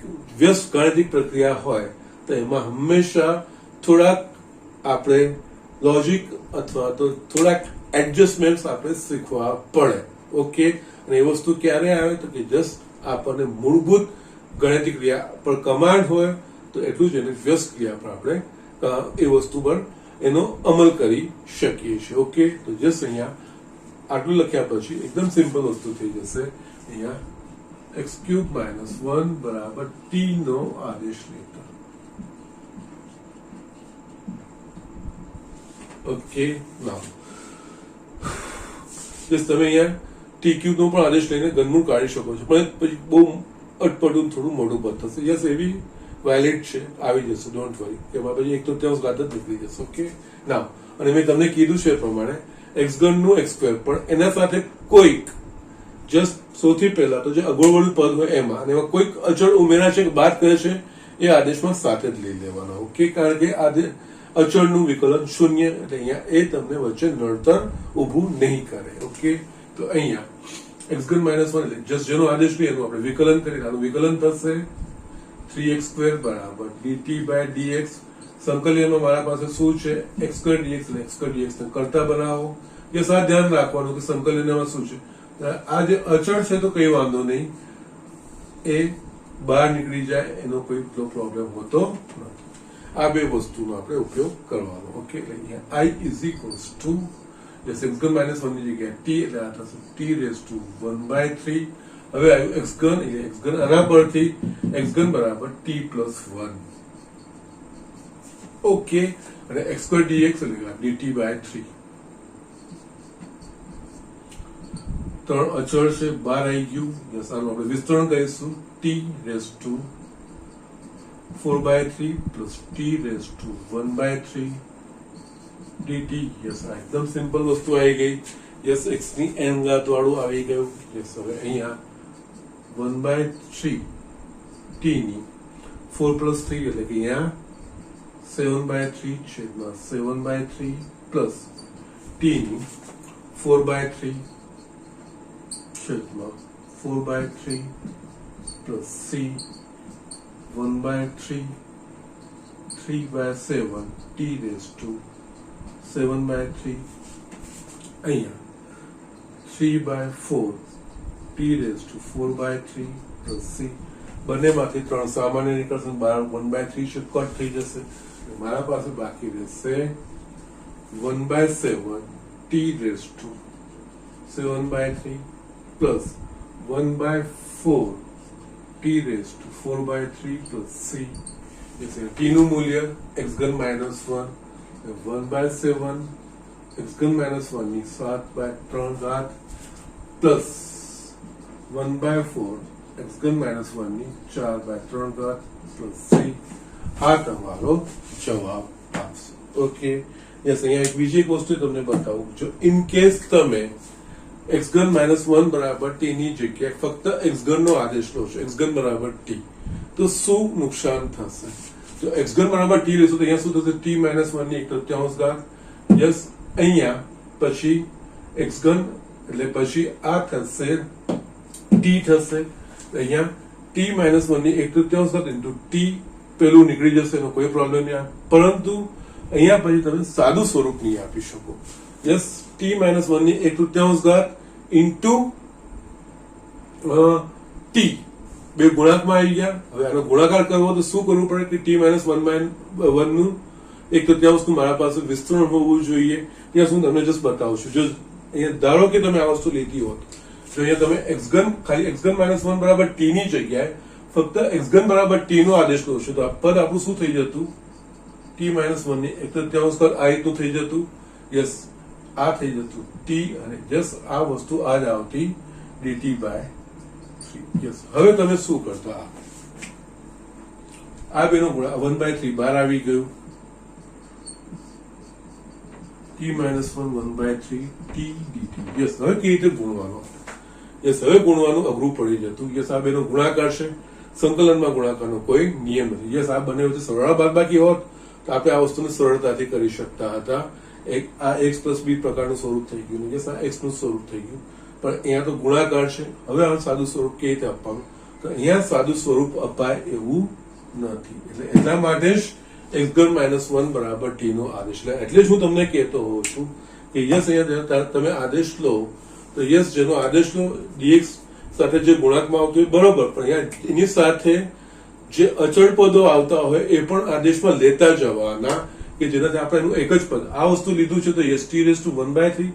પ્રક્રિયા હોય તો એમાં હંમેશા થોડાક આપણે લોજિક અથવા તો થોડાક એડજસ્ટમેન્ટ આપણે શીખવા પડે. ઓકે, અને એ વસ્તુ ક્યારે આવે તો કે જસ્ટ આપણને મૂળભૂત ગાણિતિક ક્રિયા પર કમાન્ડ હોય તો એટલું જ એને વ્યસ્ત ક્રિયા પર આપણે એ વસ્તુ પર એનો અમલ કરી શકીએ છીએ. ઓકે, તો જસ્ટ અહીંયા આટલું લખ્યા પછી એકદમ સિમ્પલ વસ્તુ થઈ જશે. અહીંયા x³ - 1 બરાબર t નો આદેશ લેતા. ઓકે, નાઉ જસ્ટ તમે અહીંયા t³ નો પણ આદેશ લઈને ઘનમૂળ કાઢી શકો છો, પણ પછી બહુ અટપટું થોડું મોટું પદ થશે. યસ, એવી વેલિડ છે, આવી જશે, ડોન્ટ વરી. એમાં પછી 1/3 ઘાત જ નીકળી જશે. ઓકે, નાઉ અને મેં તમને કીધું છે એ પ્રમાણે x3 નું x2 પણ એના સાથે કોઈક જસ્ટ સૌથી પહેલા તો જે અગવડવાળું પદ હોય એમાં અને એમાં કોઈક અચળ ઉમેરા છે કે બાદ કરે છે એ આદેશમાં સાથે જ લઈ લેવાના. ઓકે, કારણ કે અચળનું વિકલન 0 એટલે અહીંયા એ તમને વચ્ચે નડતર ઊભું નહીં કરે. ઓકે, તો અહીંયા x3 - 1 એટલે જસ્ટ જેનો આદેશ લઈએ એનું આપણે વિકલન કરીએ, આનું વિકલન થશે 3x2 બરાબર dt/dx. સંકલનમાં મારા પાસે શું છે? x2 dx એટલે x2 dx ને કરતા બનાવો. એ સાથ ધ્યાન રાખવાનું કે સંકલનમાં શું છે, આ જે અચળ છે તો કઈ વાંધો નહીં, એ બહાર નીકળી જાય એનો કોઈ પ્રોબ્લેમ હોતો નથી. આ બે વસ્તુનો આપણે ઉપયોગ કરવાનો. ઓકે, અહીંયા I is equals to x3 - 1 ની જગ્યાએ t એટલે આ થશે t⁻⁴. હવે આવ્યું x3 એટલે x3 આના પરથી x3 બરાબર t+1. ઓકે, અને x2 dx એટલે dt/3. ત્રણ અચળ છે, બહાર આવી ગયું. યસ, આનું આપણે વિસ્તરણ કરીશું t⁻⁴ plus t⁻⁴ dt. Yes, આ એકદમ સિમ્પલ વસ્તુ આવી ગઈ. યસ, x ની n ઘાત વાળું આવી ગયું. યસ, હવે અહીંયા 1/3 t ની 4+3 એટલે કે અહીંયા 7/3 છેદમાં 7/3 પ્લસ t ની 4/3 છેદમાં 4/3 પ્લસ c 1/3 3/7 t⁻⁷ અહીંયા 3/4 t⁴/3 પ્લસ c બંનેમાંથી 3 સામાન્ય નીકળશે, 1/3 છે કટ થઈ જશે, મારા પાસે બાકી રહેશે 1/7 t⁴ plus 1/4 t⁴/3 plus c. t નું મૂલ્ય x3 -1 1/7 x3 ની 7/3 પ્લસ 1/4 x3 ની 4/3 પ્લસ c. આ તમારો જવાબ આવશે. Okay, yes. અહીંયા એક બીજી એક વસ્તુ તમને બતાવું, જો ઇન કેસ તમે x3 -1 બરાબર t ની જગ્યાએ ફક્ત x3 નો આદેશ લો છો, x3 બરાબર t, તો શું નુકસાન થશે? તો x3 બરાબર t લેશો તો અહીંયા શું થશે? t -1 ની 1/3. યસ, અહીંયા પછી x3 એટલે પછી આ થશે t થશે, અહીંયા t -1 ની 1/3 ઇન્ટુ t પેલું નીકળી જશે, એનો કોઈ પ્રોબ્લેમ નહીં. પરંતુ અહીંયા પછી તમે સાદું સ્વરૂપ નહીં આપી શકો. યસ, t -1 ની 1/3 ઇન્ટુ t બે ગુણાંકમાં આવી ગયા. હવે આનો ગુણાકાર કરવો તો શું કરવું પડે કે t -1 નું 1/3 નું મારા પાસે વિસ્તરણ હોવું જોઈએ. ત્યાં હું તમને જસ્ટ બતાવું છું. જો અહીંયા ધારો કે તમે આ વસ્તુ લીધી હોત તો અહીંયા તમે ખાલી x3 -1 બરાબર t ની જગ્યાએ ફક્ત x3 બરાબર t નો આદેશ લો છો તો આ પદ આપણું શું થઈ જતું? t -1 ની 1/3 આ રીતનું થઈ જતું. યસ, આ થઈ જતું t અને જસ્ટ આ વસ્તુ આ જ આવતી dt/3. યસ, હવે તમે શું કરતા? આ બેનો ગુણા 1/3 બહાર આવી ગયું. t -1 1/3 t dt. યસ, હવે કેવી રીતે ગુણવાનો? યસ, હવે ગુણવાનું અઘરું પડી જતું. યસ, આ બેનો ગુણાકાર છે, સંકલનમાં ગુણાકારનો કોઈ નિયમ નથી. યસ, આ બંને વચ્ચે સરળ બાદબાકી હોત તો આપણે આ વસ્તુને સરળતાથી કરી શકતા હતા. આ x + b પ્રકારનું સ્વરૂપ થઈ ગયું. યસ, આ x નું સ્વરૂપ થઈ ગયું, પણ અહીંયા તો ગુણાકાર છે. હવે આ સાદું સ્વરૂપ કેવી રીતે આપવાનું? તો અહીંયા સાદું સ્વરૂપ અપાય એવું નથી. એટલા માટે જ x3 -1 બરાબર t નો આદેશ લે. એટલે જ હું તમને કહેતો હોઉં છું કે યસ, અહીંયા તમે આદેશ લો તો યસ, જેનો આદેશ લો dx સાથે જે ગુણાંકમાં આવતું હોય બરોબર, પણ અહીંયા એની સાથે જે અચળ પદો આવતા હોય એ પણ આદેશમાં લેતા જવાના, કે જેનાથી આપણે એનું એક જ પદ આ વસ્તુ લીધું છે તો યસ t⁴/3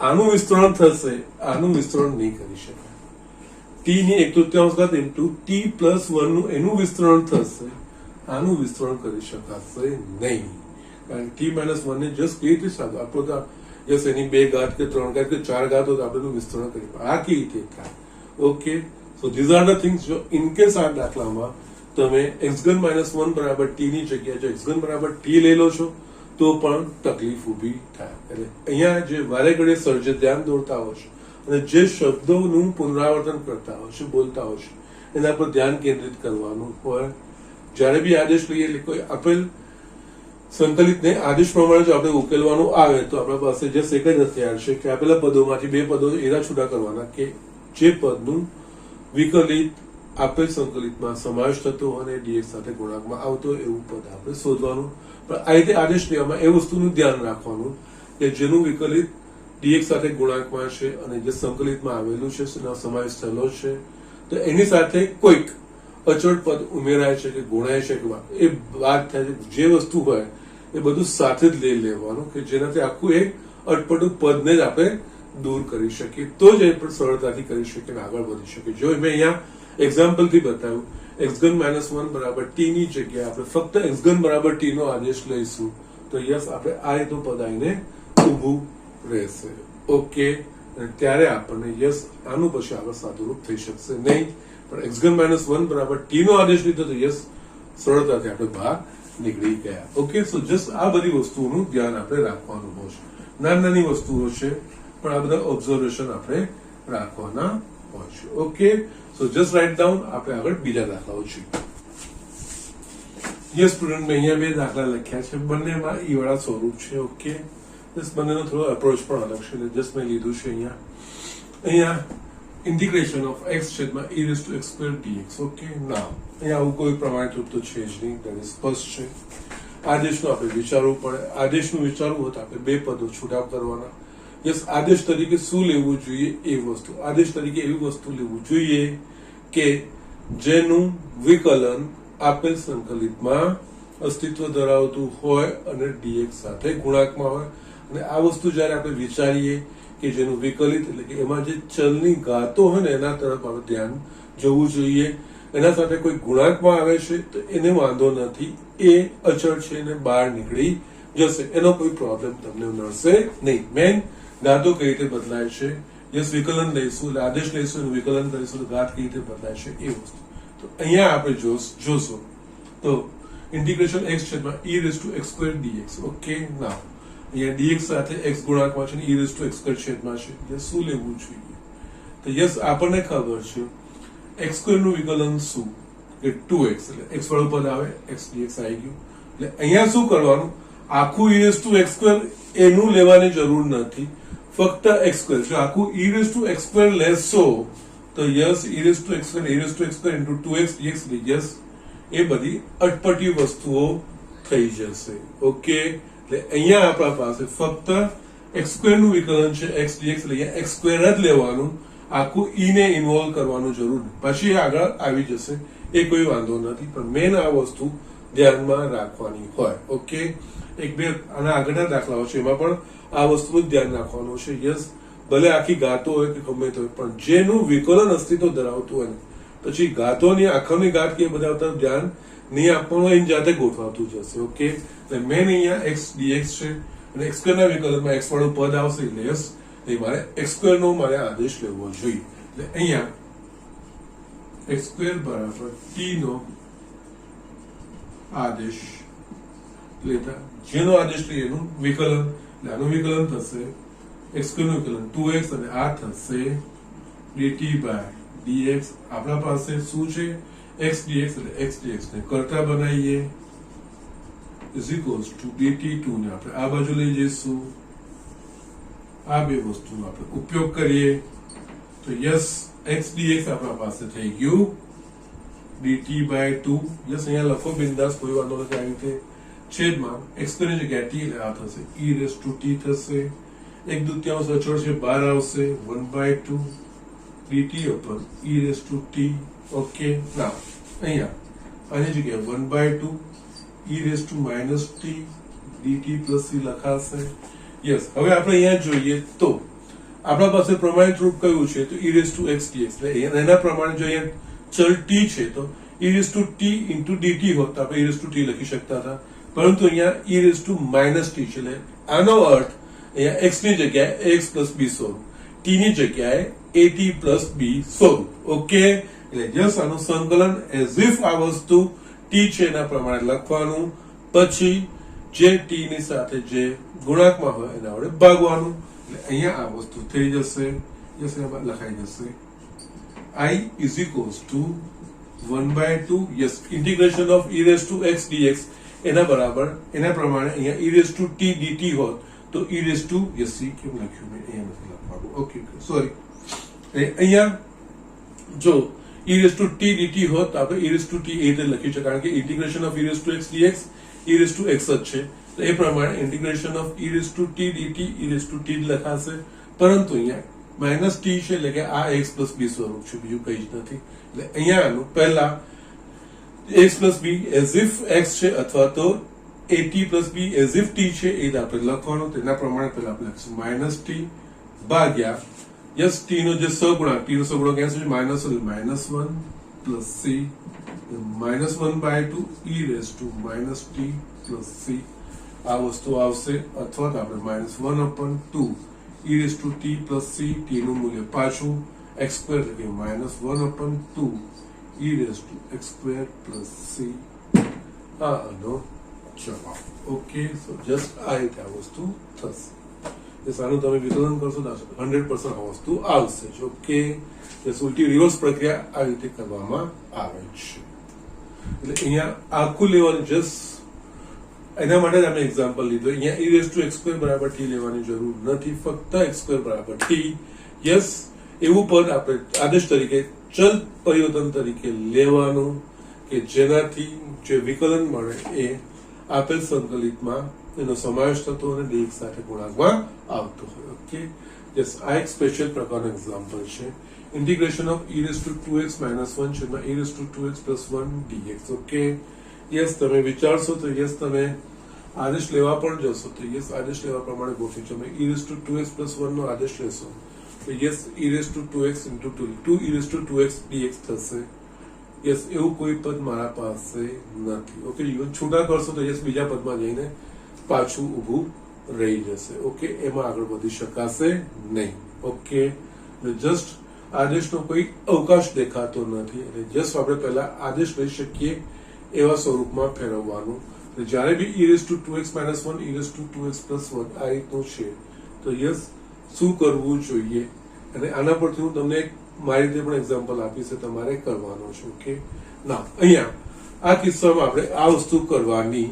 આનું વિસ્તરણ થશે, આનું વિસ્તરણ નહીં કરી શકાય. t ની 1/3 ઇન્ટુ t +1 નું એનું વિસ્તરણ થશે, આનું વિસ્તરણ કરી શકાશે નહીં. કારણ t -1 ને જસ્ટ કેવી રીતે સાદું આપણો તો યસ એની 2 ઘાત કે 3 ઘાત કે 4 ઘાત હોય તો આપણે વિસ્તરણ કરી આ કેવી રીતે થાય? Okay, so these are the things. જો ઇન કેસ આ દાખલામાં તમે x3 -1 બરાબર t ની જગ્યાએ જો x3 બરાબર t લઈ લો છો તો પણ તકલીફ ઊભી થાય. એટલે અહીંયા જે વારે ઘડીએ સર્જે ધ્યાન દોરતા હશે અને જે શબ્દોનું પુનરાવર્તન કરતા હશે, બોલતા હશે, એના પર ધ્યાન કેન્દ્રિત કરવાનું હોય. જ્યારે બી આદેશ લઈએ એટલે કોઈ આપેલ સંકલિતને આદેશ પ્રમાણે જો આપણે ઉકેલવાનું આવે તો આપણા પાસે જે એક જ હથિયાર છે કે આપેલા પદોમાંથી બે પદો એના છૂટા કરવાના કે જે પદનું વિકલિત આપેલ સંકલિતમાં સમાવેશ થતો અને dx સાથે ગુણાંકમાં આવતો એવું પદ આપણે શોધવાનું. પણ આ રીતે આદેશ લેવામાં એ વસ્તુનું ધ્યાન રાખવાનું કે જેનું વિકલિત dx સાથે ગુણાંકમાં છે અને જે સંકલિતમાં આવેલું છે એનો સમાવેશ થયેલો છે તો એની સાથે કોઈક અચળ પદ ઉમેરાય છે કે ગુણાય છે કે એ વાત થાય છે. જે વસ્તુ હોય એ બધું સાથે જ લઈ લેવાનું કે જેનાથી આખું એક અટપટું પદને જ આપણે દૂર કરી શકીએ, તો જ એ પણ સરળતાથી કરી શકીએ અને આગળ વધી શકીએ. જો મેં અહીંયા એક્ઝામ્પલ થી બતાવ્યું x3 -1 બરાબર t ની જગ્યાએ આપણે ફક્ત x3 બરાબર t નો આદેશ લઈશું તો યસ, આપણે આ રીતનું પદ આવીને ઊભું રહેશે. ઓકે, ત્યારે આપણને યસ આનું પછી આગળ સાદુરૂપ થઈ શકશે નહીં. પણ x3 -1 બરાબર t નો આદેશ લીધો તો યસ, સરળતાથી આપણે બહાર નીકળી ગયા. ઓકે, સો જસ્ટ આ બધી વસ્તુઓનું ધ્યાન આપણે રાખવાનું હોય. નાની નાની વસ્તુઓ છે પણ આ બધા ઓબ્ઝર્વેશન આપણે રાખવાના હોય છે. ઓકે, સો જસ્ટ રાઇટ ડાઉન. આપણે આગળ બીજા દાખલાઓ જોઈએ. યસ સ્ટુડન્ટ, મેં અહીંયા બે દાખલા લખ્યા છે, બંનેમાં ઈ વાળા સ્વરૂપ છે. ઓકે, જસ્ટ બંનેનો થોડો અપ્રોચ પણ અલગ છે. જસ્ટ મેં લીધું છે અહીંયા ઇન્ટિગ્રેશન ઓફ x છેદમાં e raised to x squared dx. Okay, now અહીંયા આવું કોઈ પ્રમાણિત તો છે જ નહીં, તે સ્પષ્ટ છે. આદેશનું આપણે વિચારવું પડે. આદેશનું વિચારવું હોય તો આપણે બે પદો છૂટા કરવાના. યસ આદેશ તરીકે શું લેવું જોઈએ એ વસ્તુ, આદેશ તરીકે એવી વસ્તુ લેવું જોઈએ કે જેનું વિકલન આપેલ સંકલિતમાં અસ્તિત્વ ધરાવતું હોય અને dx સાથે ગુણાંકમાં હોય. અને આ વસ્તુ જ્યારે આપણે વિચારીએ કે જેનું વિકલિત એટલે કે એમાં જે ચલની ઘાતો હોય ને એના તરફ આપણે ધ્યાન જવું જોઈએ. એના સાથે કોઈ ગુણાંકમાં આવે છે તો એને વાંધો નથી, એ અચળ છે ને બહાર નીકળી જશે, એનો કોઈ પ્રોબ્લેમ તમને નડશે નહીં. મેન ઘાતો કઈ રીતે બદલાય છે, યસ વિકલન લઈશું એટલે આદેશ લઈશું અને વિકલન કરીશું તો ઘાત કઈ રીતે બદલાય છે એ વસ્તુ. તો અહીંયા આપણે જોશું તો ઇન્ટિગ્રેશન x છેદમાં e raised to x square dx. Okay, now અહીંયા dx સાથે x ગુણાંકમાં છે ને e raised to x square છેદમાં છે. યસ શું લેવું જોઈએ? તો યસ આપણને ખબર છે x સ્ક્વેર નું વિકલન શું કે 2x એટલે x વાળું પદ આવે x dx આવી ગયું. એટલે અહીંયા શું કરવાનું, આખું e raised to x square એનું લેવાની જરૂર નથી, ફક્ત x સ્ક્વેર. જો આખું e raised to x square લેશો તો yes e raised to x square into 2x dx yes એ બધી અટપટી વસ્તુઓ થઈ જશે. ઓકે, એટલે અહીંયા આપણા પાસે ફક્ત x સ્ક્વેર નું વિકલન છે x dx એટલે અહીંયા x સ્ક્વેર જ લેવાનું, આખું e ને ઇન્વોલ્વ કરવાનું જરૂર નથી, પછી આગળ આવી જશે એ કોઈ વાંધો નથી. પણ મેન આ વસ્તુ ધ્યાનમાં રાખવાની હોય. ઓકે, એક બે આના આગળના દાખલાઓ છે એમાં પણ આ વસ્તુનું જ ધ્યાન રાખવાનું છે. યસ ભલે આખી ગાતો હોય કે ગમે તે હોય પણ જેનું વિકલન અસ્તિત્વ ધરાવતું હોય પછી ગાતોની આખરની ગાત કે બધા ધ્યાન નહીં આપવાનું, એની જાતે ગોઠવાતું જશે. ઓકે, એટલે મેન અહીંયા x dx છે અને x સ્ક્વેર ના વિકલનમાં x વાળું પદ આવશે એટલે યસ મારે x સ્ક્વેર નો મારે આદેશ લેવો જોઈએ. એટલે અહીંયા x સ્ક્વેર બરાબર t નો આદેશ લેતા જેનો આદેશ લઈએ એનું વિકલન, એટલે આનું વિકલન થશે x સ્ક્વેર નું વિકલન 2x અને આ થશે dt by dx. આપણા પાસે શું છે x dx એટલે x dx ને કરતા બનાવીએ is equals to dt2 ને આપણે આ બાજુ લઈ જઈશું, આ બે વસ્તુનો આપણે ઉપયોગ કરીએ તો યસ x dx આપણા પાસે થઈ ગયું dt by 2. યસ અહીંયા લખો બિંદાસ, કોઈ વાંધો નથી. આવી રીતે છેદમાં x ની જગ્યાએ t એટલે આ થશે e raised to t થશે, 1/2 અચળ છે બહાર આવશે 1/2 dt upon e raised to t. Okay, now અહીંયા આની જગ્યાએ 1/2 e raised to minus t dt plus c લખાશે. યસ હવે આપણે અહીંયા જોઈએ તો આપણા પાસે પ્રમાણિત રૂપ કયું છે તો e raised to x dx. એટલે એના પ્રમાણે જો અહીંયા ચલ t છે તો e raised to t into dt હોત તો આપણે e raised to t લખી શકતા હતા, પરંતુ અહીંયા e raised to minus t છે. એટલે આનો અર્થ અહીંયા x ની જગ્યાએ ax plus b સ્વરૂપ, t ની જગ્યાએ at plus b સ્વરૂપ. ઓકે, એટલે જસ આનું સંકલન એઝ ઇફ આ વસ્તુ t છે એના પ્રમાણે લખવાનું, પછી જે t ની સાથે જે ગુણાંકમાં હોય એના વડે ભાગવાનું. એટલે અહીંયા આ વસ્તુ થઈ જશે, યસ એમાં લખાઈ જશે I is equals to 1/2 yes integration of e raised to x dx એના બરાબર એના પ્રમાણે અહીંયા e raised to t dt હોત તો e raised to yes c કેમ લખ્યું મેં અહીંયા નથી લખવાનું. ઓકે સોરી, અહીંયા જો e raised to t dt હોત તો આપણે e raised to t એ રીતે લખી છે કારણ કે integration of e raised to x dx e raised to x જ છે, તો એ પ્રમાણે integration of e raised to t dt e raised to t લખાશે. પરંતુ અહીંયા માઇનસ ટી છે એટલે કે આ x પ્લસ બી સ્વરૂપ છે, બીજું કઈ જ નથી. એટલે અહીંયા આનું પહેલા x plus B as if x છે અથવા તો at plus B as if t છે એ આપણે લખવાનું. તેના પ્રમાણે પહેલા આપણે લખીશું માઇનસ ટી ભાગ્યા યસ ટી નો જે સહગુણાંક, ટી નો સહગુણાંક ક્યાં છે માઇનસ એટલે -1 plus c -1/2 e raised to minus t plus c આ વસ્તુ આવશે, અથવા તો આપણે -1/2 e raised to t plus c, t નું મૂલ્ય પાછું x સ્ક્વેર એટલે કે -1/2 e raised to x square plus c આનો જવાબ. ઓકે, સો જસ્ટ આ રીતે આ વસ્તુ થશે. સારું તમે વિકલન કરશો તો 100% આ વસ્તુ આવશે. ઓકે, ઉલટી રિવર્સ પ્રક્રિયા આ રીતે કરવામાં આવે છે. એટલે અહીંયા આખું લેવાનું જસ્ટ એના માટે જ આપણે એક્ઝામ્પલ લીધો. અહીંયા e raised to x square બરાબર t લેવાની જરૂર નથી, ફક્ત x square બરાબર t. યસ એવું પદ આપણે આદેશ તરીકે ચલ પરિવર્તન તરીકે લેવાનું કે જેનાથી જે વિકલન મળે એ આપેલ સંકલિતમાં એનો સમાવેશ થતો અને dx સાથે ગુણાંકમાં આવતો હોય. ઓકે, યસ, આ એક સ્પેશિયલ પ્રકારનું એક્ઝામ્પલ છે. Integration of e raised to 2x minus 1 છેદમાં e raised to 2x plus 1 dx. Okay, yes, તમે વિચારશો તો યસ, તમે આદેશ લેવા પણ જશો તો યસ, આદેશ લેવા પ્રમાણે ગોઠવી છે. તમે e raised to 2x plus 1 નો આદેશ લેશો તો yes, e raised to 2x into 2 e raised to 2x dx થશે. યસ, એવું કોઈ પદ મારા પાસે નથી. ઓકે, ઇવન છૂટા કરશો તો યસ, બીજા પદમાં જઈને પાછું ઊભું રહી જશે. ઓકે, એમાં આગળ વધી શકાશે નહીં. ઓકે, જસ્ટ આદેશનો કોઈ અવકાશ દેખાતો નથી એટલે જસ્ટ આપણે પહેલા આદેશ લઈ શકીએ એવા સ્વરૂપમાં ફેરવવાનું. જ્યારે બી e raised to 2x minus 1 e raised to 2x plus 1 આ રીતનું છે તો યસ, શું કરવું જોઈએ અને આના પરથી હું તમને મારી રીતે પણ એક્ઝામ્પલ આપીશ, તમારે કરવાનો છે. ઓકે, ના અહીંયા આ કિસ્સામાં આપણે આ વસ્તુ કરવાની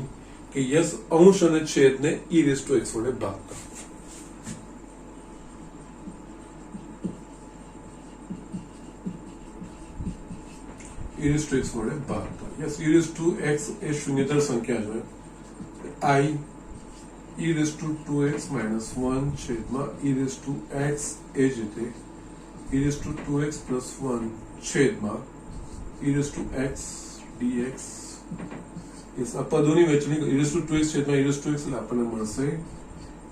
કે યસ, અંશ અને છેદને e raised to x વડે ભાગતા. e raised to x વડે ભાગતા. Yes, e raised to x એ શૂન્યતર સંખ્યા છે. I e raised to 2x minus 1 છેદમાં e raised to x એ જ રીતે e raised to 2x plus 1 છેદમાં e raised to x dx. Yes, આ પદોની વહેંચણી e raised to 2x છેદમાં e raised to x એટલે આપણને મળશે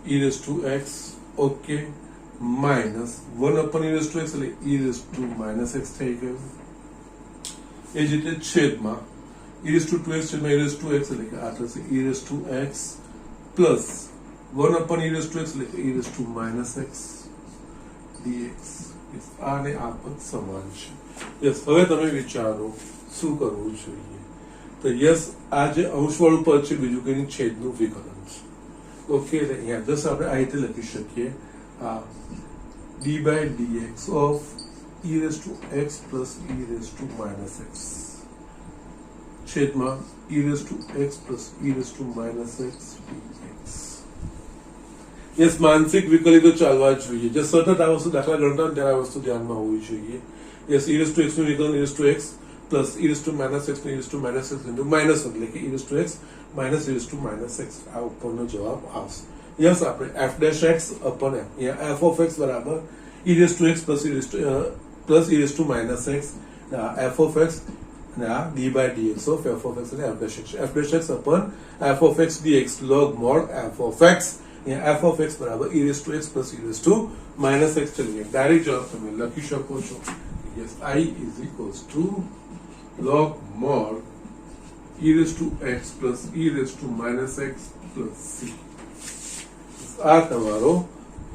e raised to x. Okay, minus 1 upon e raised to x એટલે e raised to minus x થઈ ગયું. એ જ રીતે છેદમાં e raised to 2x છેદમાં e raised to x એટલે કે આ થશે e raised to x plus 1 upon e raised to x એટલે કે e raised to minus x dx. આ ને આ પદ સમાન છે. યસ, હવે તમે વિચારો શું કરવું જોઈએ તો યસ, આ જે અંશવાળું પદ છે બીજું કંઈ છેદનું વિકલન છે. ઓકે, એટલે અહીંયા જસ્ટ આપણે આ રીતે લખી શકીએ આ d by dx of e raised to x plus e raised to minus x છેદમાં e raised to x plus e raised to minus x dx. Yes, માનસિક વિકલિતો ચાલવા જોઈએ. જે સતત આ વસ્તુ દાખલા ગણતા હોય ત્યારે આ વસ્તુ ધ્યાનમાં હોવી જોઈએ. Yes, e raised to x નું વિકલન e raised to x plus e raised to minus x નું e raised to minus x into minus એટલે કે e raised to x minus e raised to minus x આ ઉપરનો જવાબ આવશે. Yes, આપણે f dash x upon f, અહીંયા f of x બરાબર e raised to x plus e raised to minus x f of x અને આ d by dx of f of x અને f dash x upon f of x dx log mod f of x. અહીંયા f of x બરાબર e raised to x plus e raised to minus x ચલીએ direct જવાબ તમે લખી શકો છો. Yes, I is equals to log mod e raised to x plus e raised to minus x plus c. આ તમારો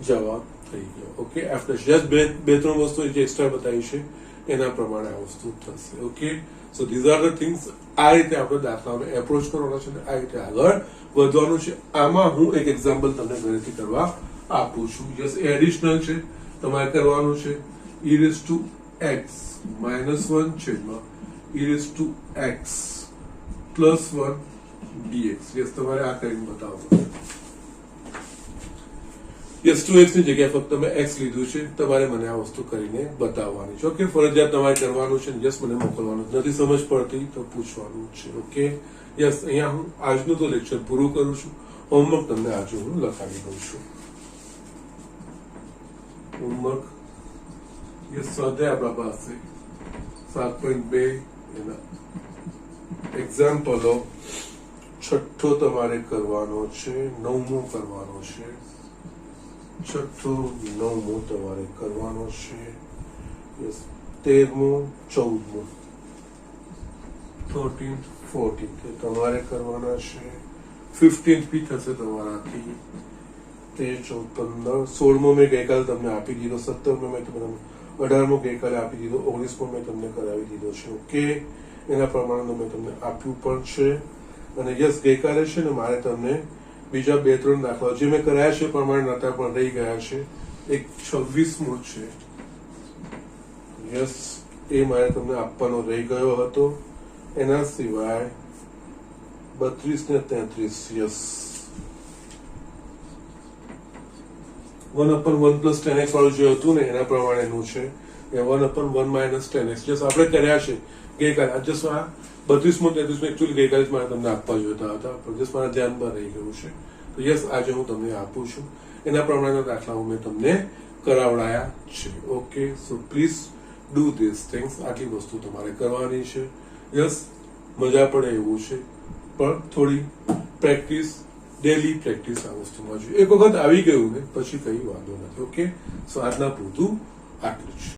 જવાબ થઈ ગયો. ઓકે, f dash just બે ત્રણ વસ્તુ જે એક્સ્ટ્રા બતાવી છે એના પ્રમાણે આ વસ્તુ થશે. Okay, so these are the things. આ રીતે આપણે દાખલાઓને એપ્રોચ કરવાનો છે અને આ રીતે આગળ વધવાનું છે. આમાં હું એક એક્ઝામ્પલ તમને ઘરેથી કરવા આપું છું. યસ, એડિશનલ છે, તમારે કરવાનું છે e raised to x minus 1 છેદમાં e raised to x plus 1 dx. Yes, તમારે આ કરીને બતાવવાનું. યસ, 2x ની જગ્યાએ ફક્ત મેં x લીધું છે, તમારે મને આ વસ્તુ કરીને બતાવવાની છે. ઓકે, ફરજિયાત તમારે કરવાનું છે. યસ, મને મોકલવાનું નથી સમજ પડતી તો પૂછવાનું છે. ઓકે, યસ, અહીંયા હું આજનું તો લેક્ચર પૂરું કરું છું. હોમવર્ક તમને આજે હું લખાવી દઉં છું. હોમવર્ક યસ, સ્વાધ્યાય આપણા પાસે 7.2 એના એક્ઝામ્પલો છઠ્ઠો તમારે કરવાનો છે, નવમો કરવાનો છે. છઠ્ઠો નવમો તમારે કરવાનો છે. યસ, 13મો 14મો 13th 14th તમારે કરવાના છે. 15th બી થશે તમારાથી. 13 14 16મો મેં ગઈકાલે તમને આપી દીધો. 17મો મેં તમને 18મો ગઈકાલે આપી દીધો. 19મો મેં તમને કરાવી દીધો છે. ઓકે, એના પ્રમાણે મેં તમને આપ્યું પણ છે. અને યસ, ગઈકાલે છે ને મારે તમને બીજા 2-3 દાખલાઓ જે મેં કરાયા છે પ્રમાણે નતા પણ રહી ગયા છે. એક 26મો છે. યસ, એ મારે તમને આપવાનો રહી ગયો હતો. એના સિવાય 32 ને 33. યસ, 1/1 plus 10x વાળું જે હતું ને એના પ્રમાણેનું છે. 1/1 minus 10x. યસ, આપણે કર્યા છે ગઈકાલે. જસ્ટ આ 32મો 33મો એકચ્યુઅલી ગઈકાલે જ મારે તમને આપવા જોઈતા હતા, પણ જસ્ટ મારા ધ્યાનમાં રહી ગયું છે. તો યસ, આજે હું તમને આપું છું. એના પ્રમાણેના દાખલા હું મેં તમને કરાવડાયા છે. Okay, so please do this things. આટલી વસ્તુ તમારે કરવાની છે. યસ, મજા પડે એવું છે, પણ થોડી પ્રેક્ટિસ, ડેલી પ્રેક્ટિસ આ વસ્તુમાં જોઈએ. એક વખત આવી ગયું ને પછી કઈ વાંધો નથી. ઓકે, સો આજના પૂરતું આટલું જ.